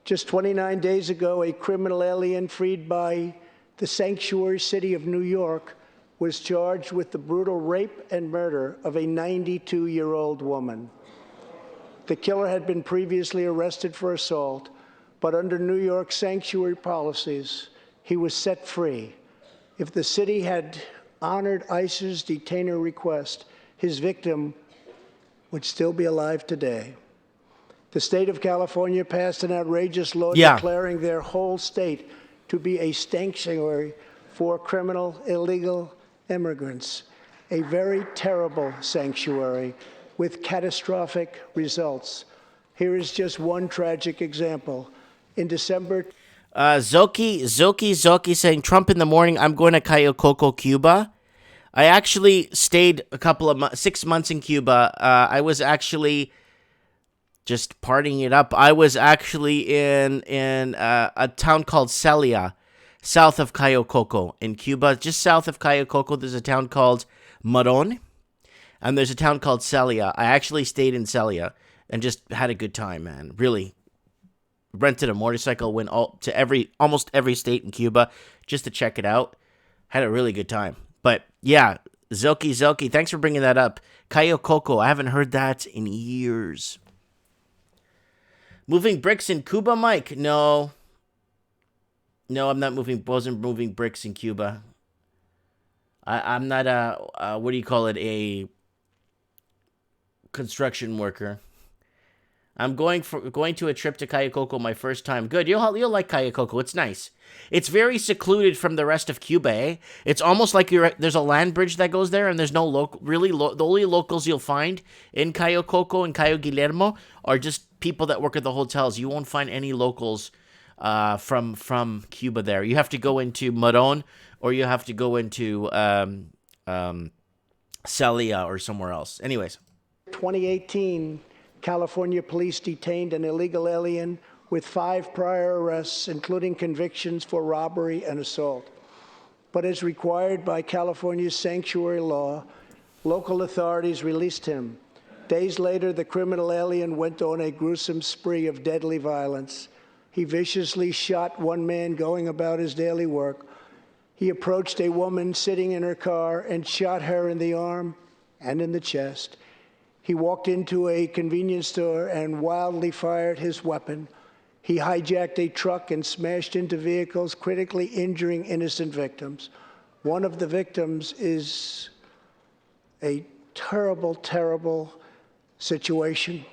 Just 29 days ago, a criminal alien freed by the sanctuary city of New York was charged with the brutal rape and murder of a 92-year-old woman. The killer had been previously arrested for assault, but under New York sanctuary policies, he was set free. If the city had honored ICE's detainer request, his victim would still be alive today. The state of California passed an outrageous law declaring their whole state to be a sanctuary for criminal illegal immigrants, a very terrible sanctuary with catastrophic results. Here is just one tragic example. In December, Zoki saying, Trump in the morning, I'm going to Cayo Coco, Cuba. I actually stayed 6 months in Cuba. I was actually just partying it up. I was actually in a town called Celia, south of Cayo Coco in Cuba. Just south of Cayo Coco, there's a town called Maron, and there's a town called Celia. I actually stayed in Celia and just had a good time, man. Really. Rented a motorcycle, went to almost every state in Cuba just to check it out. Had a really good time. But yeah, Zoki, thanks for bringing that up. Cayo Coco, I haven't heard that in years. Moving bricks in Cuba, Mike? No, I'm not wasn't moving bricks in Cuba. I'm not what do you call it? A construction worker. I'm going to a trip to Cayo Coco my first time. Good, you'll like Cayo Coco. It's nice. It's very secluded from the rest of Cuba. Eh? It's almost like there's a land bridge that goes there, and there's no the only locals you'll find in Cayo Coco and Cayo Guillermo are just people that work at the hotels. You won't find any locals from Cuba there. You have to go into Maron, or you have to go into Celia or somewhere else. Anyways, 2018. California police detained an illegal alien with 5 prior arrests, including convictions for robbery and assault. But as required by California's sanctuary law, local authorities released him. Days later, the criminal alien went on a gruesome spree of deadly violence. He viciously shot one man going about his daily work. He approached a woman sitting in her car and shot her in the arm and in the chest. He walked into a convenience store and wildly fired his weapon. He hijacked a truck and smashed into vehicles, critically injuring innocent victims. One of the victims is a terrible, terrible situation.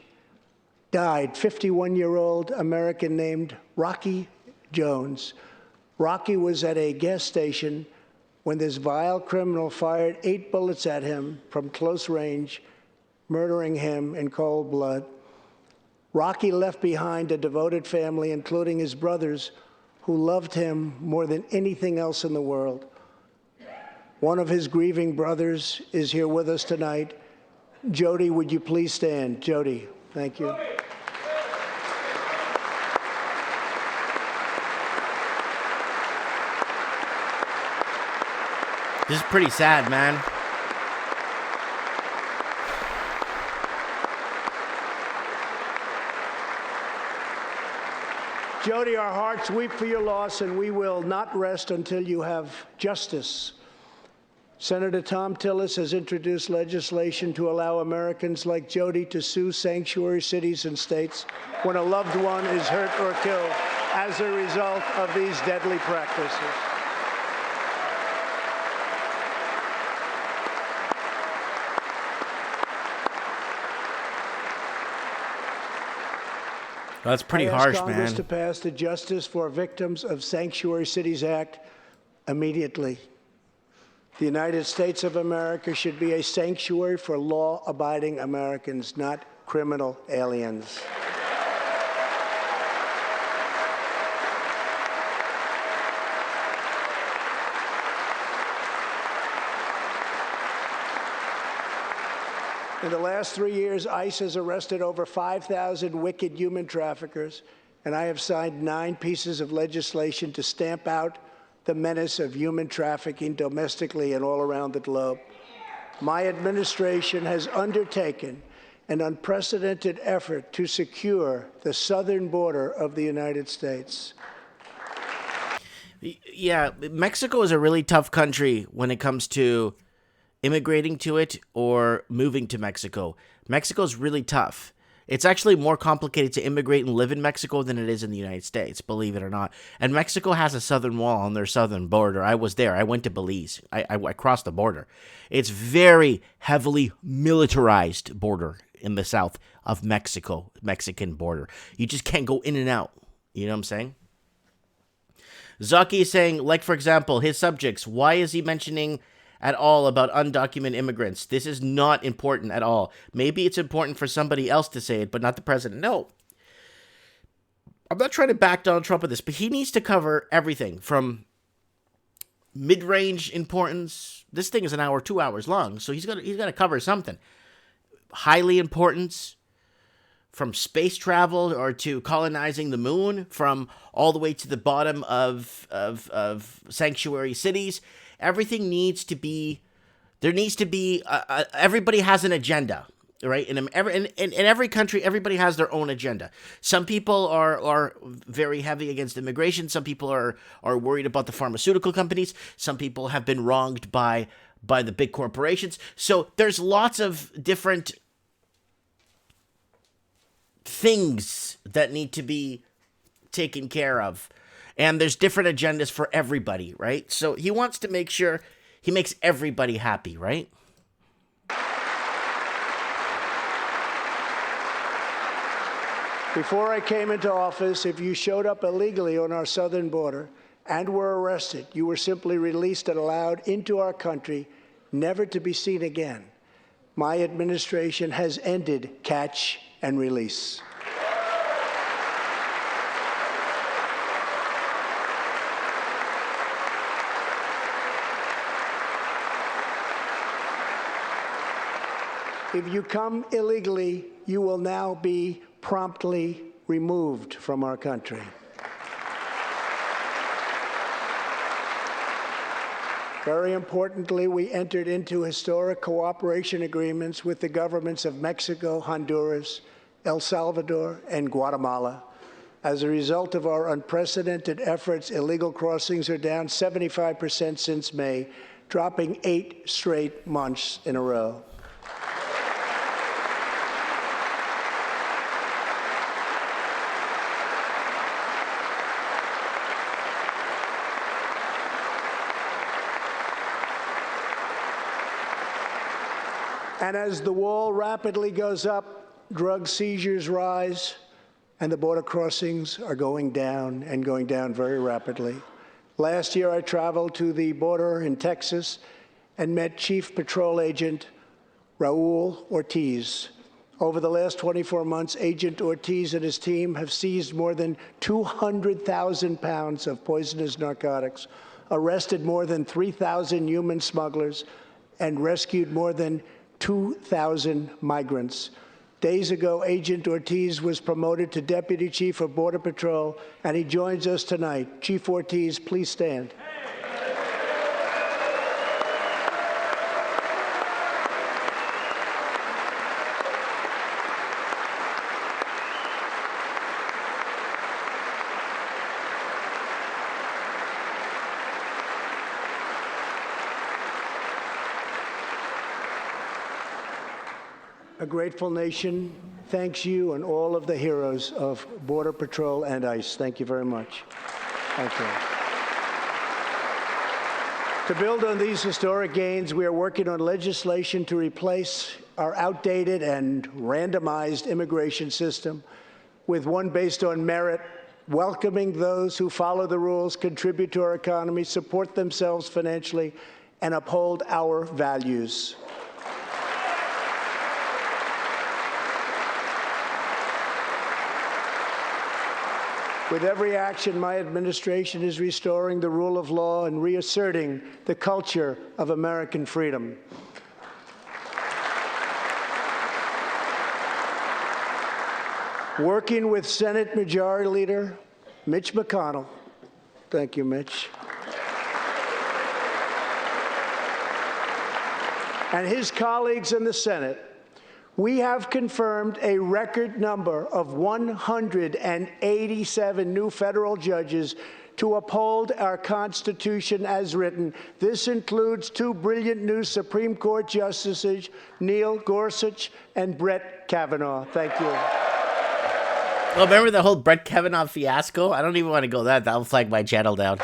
Died, 51-year-old American named Rocky Jones. Rocky was at a gas station when this vile criminal fired 8 bullets at him from close range, murdering him in cold blood. Rocky left behind a devoted family, including his brothers, who loved him more than anything else in the world. One of his grieving brothers is here with us tonight. Jody, would you please stand? Jody, thank you. this is pretty sad, man. Jody, our hearts weep for your loss, and we will not rest until you have justice. Senator Tom Tillis has introduced legislation to allow Americans like Jody to sue sanctuary cities and states when a loved one is hurt or killed as a result of these deadly practices. That's pretty harsh, man. Congress to pass the Justice for Victims of Sanctuary Cities Act immediately. The United States of America should be a sanctuary for law-abiding Americans, not criminal aliens. In the last 3 years, ICE has arrested over 5,000 wicked human traffickers, and I have signed 9 pieces of legislation to stamp out the menace of human trafficking domestically and all around the globe. my administration has undertaken an unprecedented effort to secure the southern border of the United States. Yeah, Mexico is a really tough country when it comes to immigrating to it or moving to Mexico. Mexico's really tough. It's actually more complicated to immigrate and live in Mexico than it is in the United States, believe it or not. And Mexico has a southern wall on their southern border. I was there. I went to Belize. I crossed the border. It's very heavily militarized border in the south of Mexico, Mexican border. You just can't go in and out. You know what I'm saying? Zaki is saying, like, for example, his subjects, why is he mentioning at all about undocumented immigrants? This is not important at all. Maybe it's important for somebody else to say it, but not the president. No. I'm not trying to back Donald Trump with this, but he needs to cover everything from mid-range importance. This thing is an hour, 2 hours long, so he's got to cover something. Highly importance, from space travel or to colonizing the moon, from all the way to the bottom of sanctuary cities. Everything needs to be, there needs to be, everybody has an agenda, right? In every country, everybody has their own agenda. Some people are very heavy against immigration. Some people are worried about the pharmaceutical companies. Some people have been wronged by the big corporations. So there's lots of different things that need to be taken care of. And there's different agendas for everybody, right? So he wants to make sure he makes everybody happy, right? Before I came into office, if you showed up illegally on our southern border and were arrested, you were simply released and allowed into our country, never to be seen again. My administration has ended catch and release. If you come illegally, you will now be promptly removed from our country. Very importantly, we entered into historic cooperation agreements with the governments of Mexico, Honduras, El Salvador, and Guatemala. As a result of our unprecedented efforts, illegal crossings are down 75% since May, dropping 8 straight months in a row. And as the wall rapidly goes up, drug seizures rise, and the border crossings are going down and going down very rapidly. Last year, I traveled to the border in Texas and met Chief Patrol Agent Raul Ortiz. Over the last 24 months, Agent Ortiz and his team have seized more than 200,000 pounds of poisonous narcotics, arrested more than 3,000 human smugglers, and rescued more than 2,000 migrants. Days ago, Agent Ortiz was promoted to Deputy Chief of Border Patrol, and he joins us tonight. Chief Ortiz, please stand. A grateful nation thanks you and all of the heroes of Border Patrol and ICE. Thank you very much. Thank you. To build on these historic gains, we are working on legislation to replace our outdated and randomized immigration system with one based on merit, welcoming those who follow the rules, contribute to our economy, support themselves financially, and uphold our values. With every action, my administration is restoring the rule of law and reasserting the culture of American freedom. Working with Senate Majority Leader Mitch McConnell, thank you, Mitch, and his colleagues in the Senate, we have confirmed a record number of 187 new federal judges to uphold our Constitution as written. This includes two brilliant new Supreme Court justices, Neil Gorsuch and Brett Kavanaugh. Thank you. Well, remember the whole Brett Kavanaugh fiasco? I don't even want to go that. That'll flag my channel down.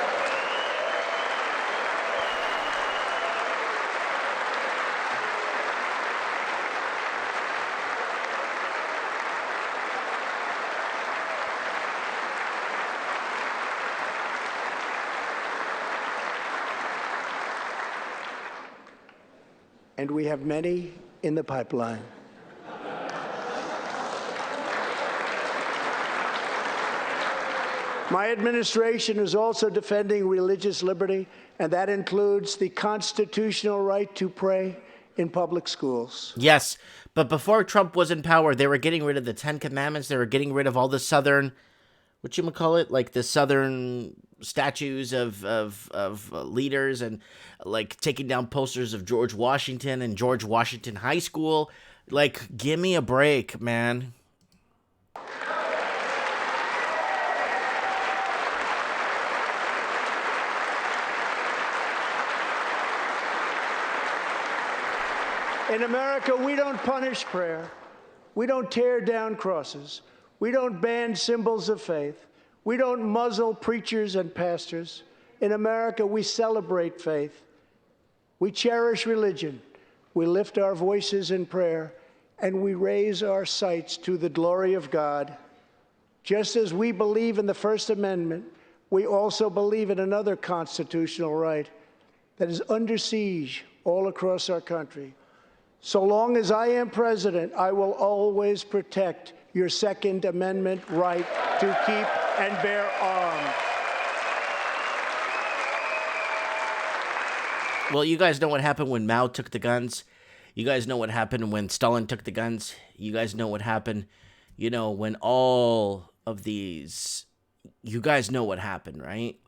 And we have many in the pipeline. My administration is also defending religious liberty, and that includes the constitutional right to pray in public schools. Yes, but before Trump was in power, they were getting rid of the Ten Commandments. They were getting rid of all the Southern, whatchamacallit, like the Southern statues of leaders, and like taking down posters of George Washington and George Washington High School. Like, give me a break, man. In America, we don't punish prayer. We don't tear down crosses. We don't ban symbols of faith. We don't muzzle preachers and pastors. In America, we celebrate faith. We cherish religion. We lift our voices in prayer, and we raise our sights to the glory of God. Just as we believe in the First Amendment, we also believe in another constitutional right that is under siege all across our country. So long as I am president, I will always protect your Second Amendment right to keep and bear arms. Well, you guys know what happened when Mao took the guns. You guys know what happened when Stalin took the guns. You guys know what happened, when all of these... You guys know what happened, right?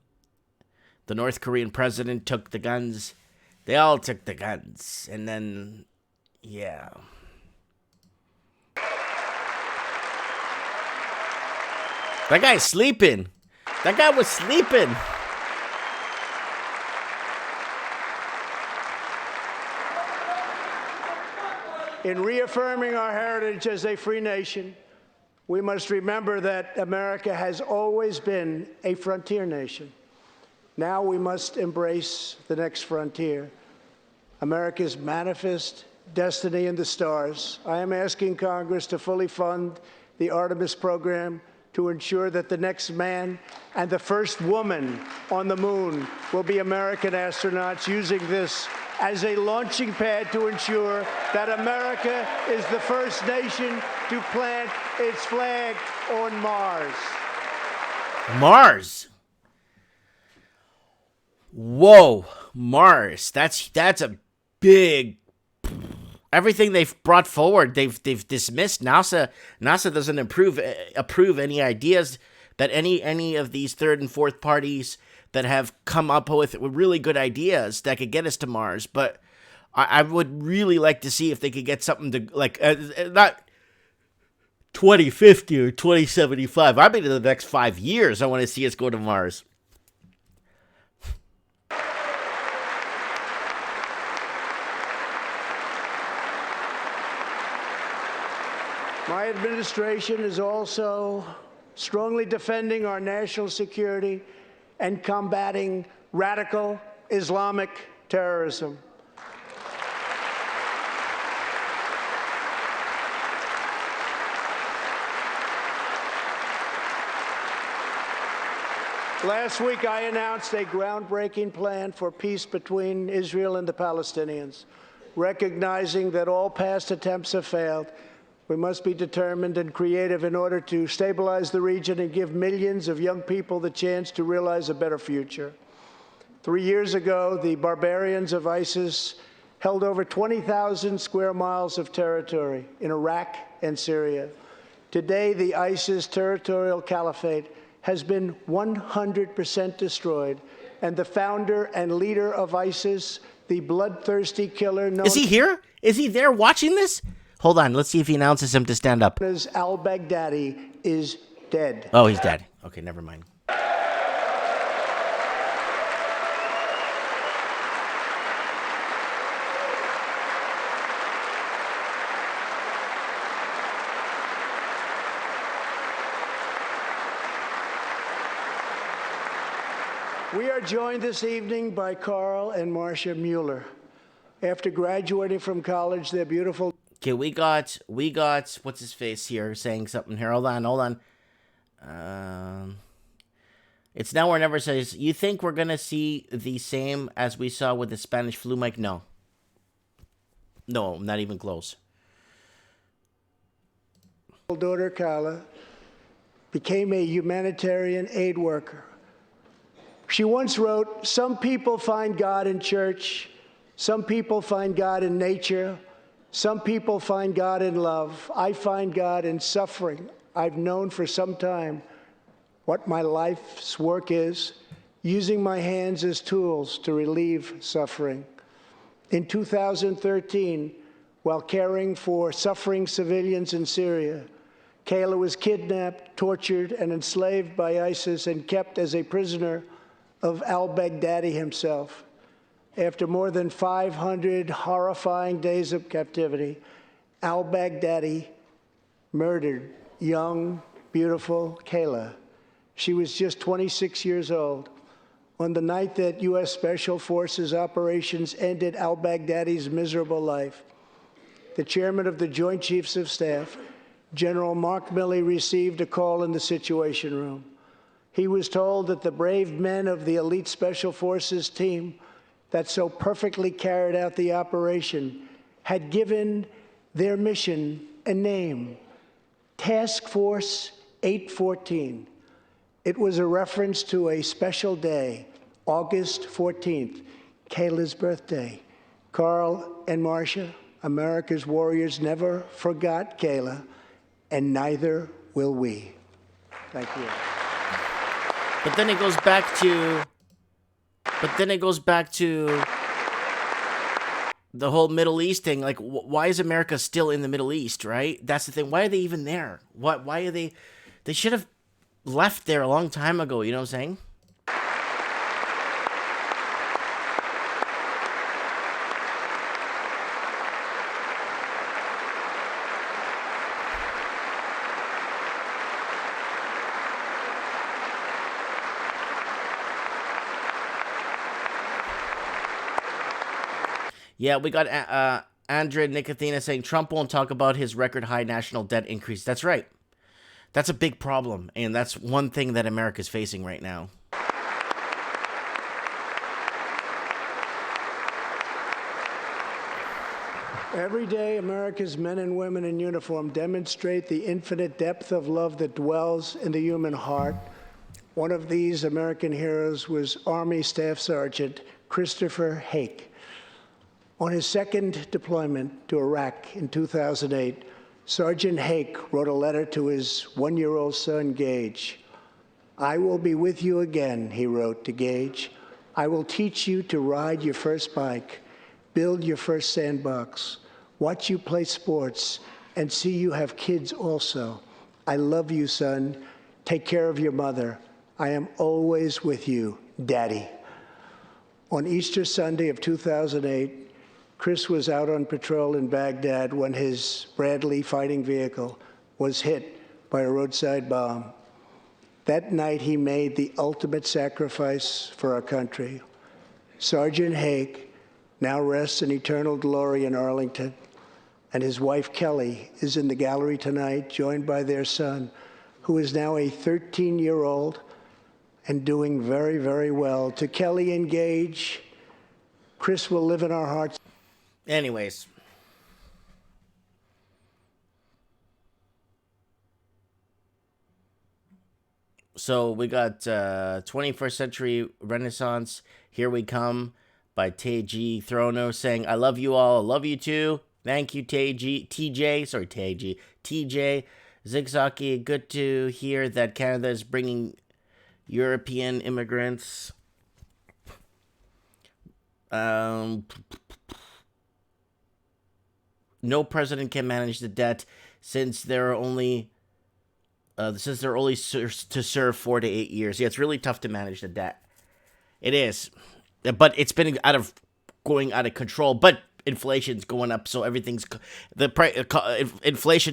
The North Korean president took the guns. They all took the guns. And then... Yeah. That guy's sleeping. That guy was sleeping. In reaffirming our heritage as a free nation, we must remember that America has always been a frontier nation. Now we must embrace the next frontier, America's manifest destiny in the stars. I am asking Congress to fully fund the Artemis program to ensure that the next man and the first woman on the moon will be American astronauts, using this as a launching pad to ensure that America is the first nation to plant its flag on Mars. Mars. Whoa, Mars. That's a big... Everything they've brought forward, they've dismissed. NASA doesn't approve any ideas that any of these third and fourth parties that have come up with really good ideas that could get us to Mars. But I would really like to see if they could get something to, like, not 2050 or 2075. I mean, in the next 5 years, I want to see us go to Mars. My administration is also strongly defending our national security and combating radical Islamic terrorism. Last week, I announced a groundbreaking plan for peace between Israel and the Palestinians. Recognizing that all past attempts have failed, we must be determined and creative in order to stabilize the region and give millions of young people the chance to realize a better future. 3 years ago, the barbarians of ISIS held over 20,000 square miles of territory in Iraq and Syria. Today, the ISIS territorial caliphate has been 100% destroyed, and the founder and leader of ISIS, the bloodthirsty killer known Is he here? Is he there watching this? Hold on. Let's see if he announces him to stand up. as al-Baghdadi is dead. Oh, he's dead. Okay, never mind. We are joined this evening by Carl and Marcia Mueller. After graduating from college, their beautiful... Okay, we got, what's his face here saying something here. Hold on. It's now or never says, you think we're going to see the same as we saw with the Spanish flu, Mike? No. No, not even close. daughter, Carla, became a humanitarian aid worker. She once wrote, "Some people find God in church. Some people find God in nature. Some people find God in love. I find God in suffering. I've known for some time what my life's work is, using my hands as tools to relieve suffering." In 2013, while caring for suffering civilians in Syria, Kayla was kidnapped, tortured, and enslaved by ISIS and kept as a prisoner of al-Baghdadi himself. After more than 500 horrifying days of captivity, al-Baghdadi murdered young, beautiful Kayla. She was just 26 years old. On the night that U.S. Special Forces operations ended al-Baghdadi's miserable life, the chairman of the Joint Chiefs of Staff, General Mark Milley, received a call in the Situation Room. He was told that the brave men of the elite Special Forces team that so perfectly carried out the operation had given their mission a name, Task Force 814. It was a reference to a special day, August 14th, Kayla's birthday. Carl and Marcia, America's warriors, never forgot Kayla, and neither will we. Thank you. But then it goes back to the whole Middle East thing. Like, why is America still in the Middle East, right? That's the thing. Why are they even there? Why are they? They should have left there a long time ago. You know what I'm saying? Yeah, we got Andrea Nicothina saying Trump won't talk about his record high national debt increase. That's right. That's a big problem, and that's one thing that America's facing right now. Every day, America's men and women in uniform demonstrate the infinite depth of love that dwells in the human heart. One of these American heroes was Army Staff Sergeant Christopher Hake. On his second deployment to Iraq in 2008, Sergeant Hake wrote a letter to his one-year-old son, Gage. "I will be with you again," he wrote to Gage. "I will teach you to ride your first bike, build your first sandbox, watch you play sports, and see you have kids also. I love you, son. Take care of your mother. I am always with you, Daddy." On Easter Sunday of 2008, Chris was out on patrol in Baghdad when his Bradley fighting vehicle was hit by a roadside bomb. That night, he made the ultimate sacrifice for our country. Sergeant Hake now rests in eternal glory in Arlington, and his wife, Kelly, is in the gallery tonight, joined by their son, who is now a 13-year-old and doing very, very well. To Kelly and Gage, Chris will live in our hearts. Anyways. So we got 21st Century Renaissance, Here We Come by TJ Throno saying, "I love you all. I love you too. Thank you, TJ. Sorry, TJ. Zigzaki, good to hear that Canada is bringing European immigrants No president can manage the debt since they're only to serve 4 to 8 years. Yeah, it's really tough to manage the debt. It is, but it's been going out of control. But inflation's going up, so inflation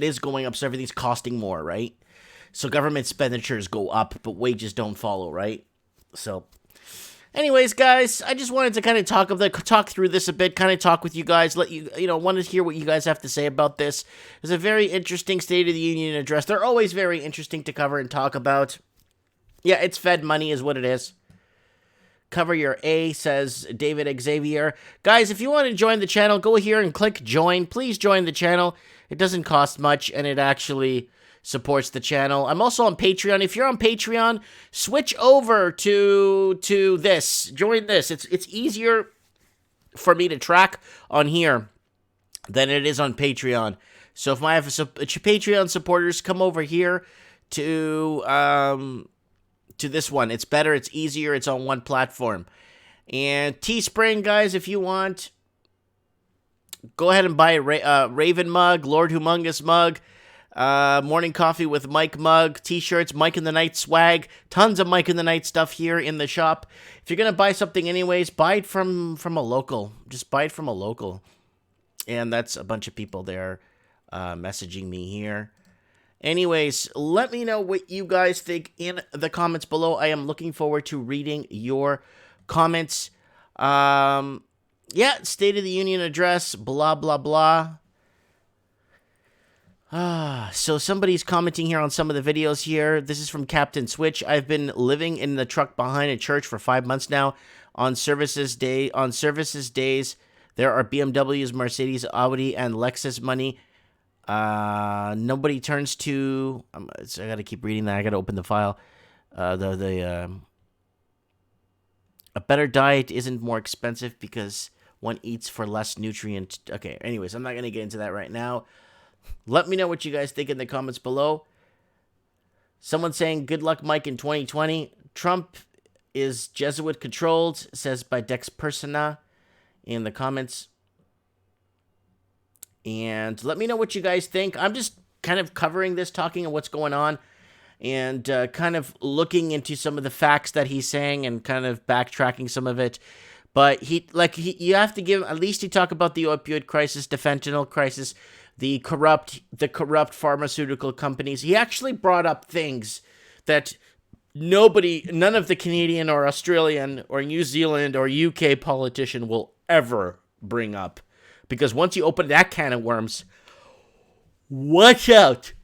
is going up, so everything's costing more, right? So government expenditures go up, but wages don't follow, right? So, anyways, guys, I just wanted to kind of talk through this a bit, kind of talk with you guys, let you want to hear what you guys have to say about this. It's a very interesting State of the Union address. They're always very interesting to cover and talk about. Yeah, it's Fed money is what it is. Cover your A, says David Xavier. Guys, if you want to join the channel, go here and click join. Please join the channel. It doesn't cost much, and it actually supports the channel. I'm also on Patreon. If you're on Patreon, switch over to this. Join this. It's easier for me to track on here than it is on Patreon. So if my Patreon supporters come over here to this one, it's better, it's easier, it's on one platform. And Teespring, guys, if you want, go ahead and buy a Raven mug, Lord Humongous mug, Morning Coffee with Mike mug, t-shirts, Mike in the Night swag, tons of Mike in the Night stuff here in the shop. If you're going to buy something anyways, buy it from a local. Just buy it from a local. And that's a bunch of people there messaging me here. Anyways, let me know what you guys think in the comments below. I am looking forward to reading your comments. Yeah, State of the Union address, blah, blah, blah. So somebody's commenting here on some of the videos here. This is from Captain Switch. I've been living in the truck behind a church for 5 months now. On services days, there are BMWs, Mercedes, Audi, and Lexus money. Nobody turns to. I gotta keep reading that. I gotta open the file. A better diet isn't more expensive because one eats for less nutrient. Okay. Anyways, I'm not gonna get into that right now. Let me know what you guys think in the comments below. Someone saying, good luck, Mike, in 2020. Trump is Jesuit controlled, says by Dex Persona in the comments. And let me know what you guys think. I'm just kind of covering this, talking of what's going on, and kind of looking into some of the facts that he's saying and kind of backtracking some of it. But you have to give, at least he talk about the opioid crisis, the fentanyl crisis, the corrupt pharmaceutical companies. He actually brought up things that none of the Canadian or Australian or New Zealand or UK politician will ever bring up. Because once you open that can of worms, watch out.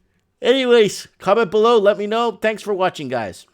Anyways, comment below, let me know. Thanks for watching, guys.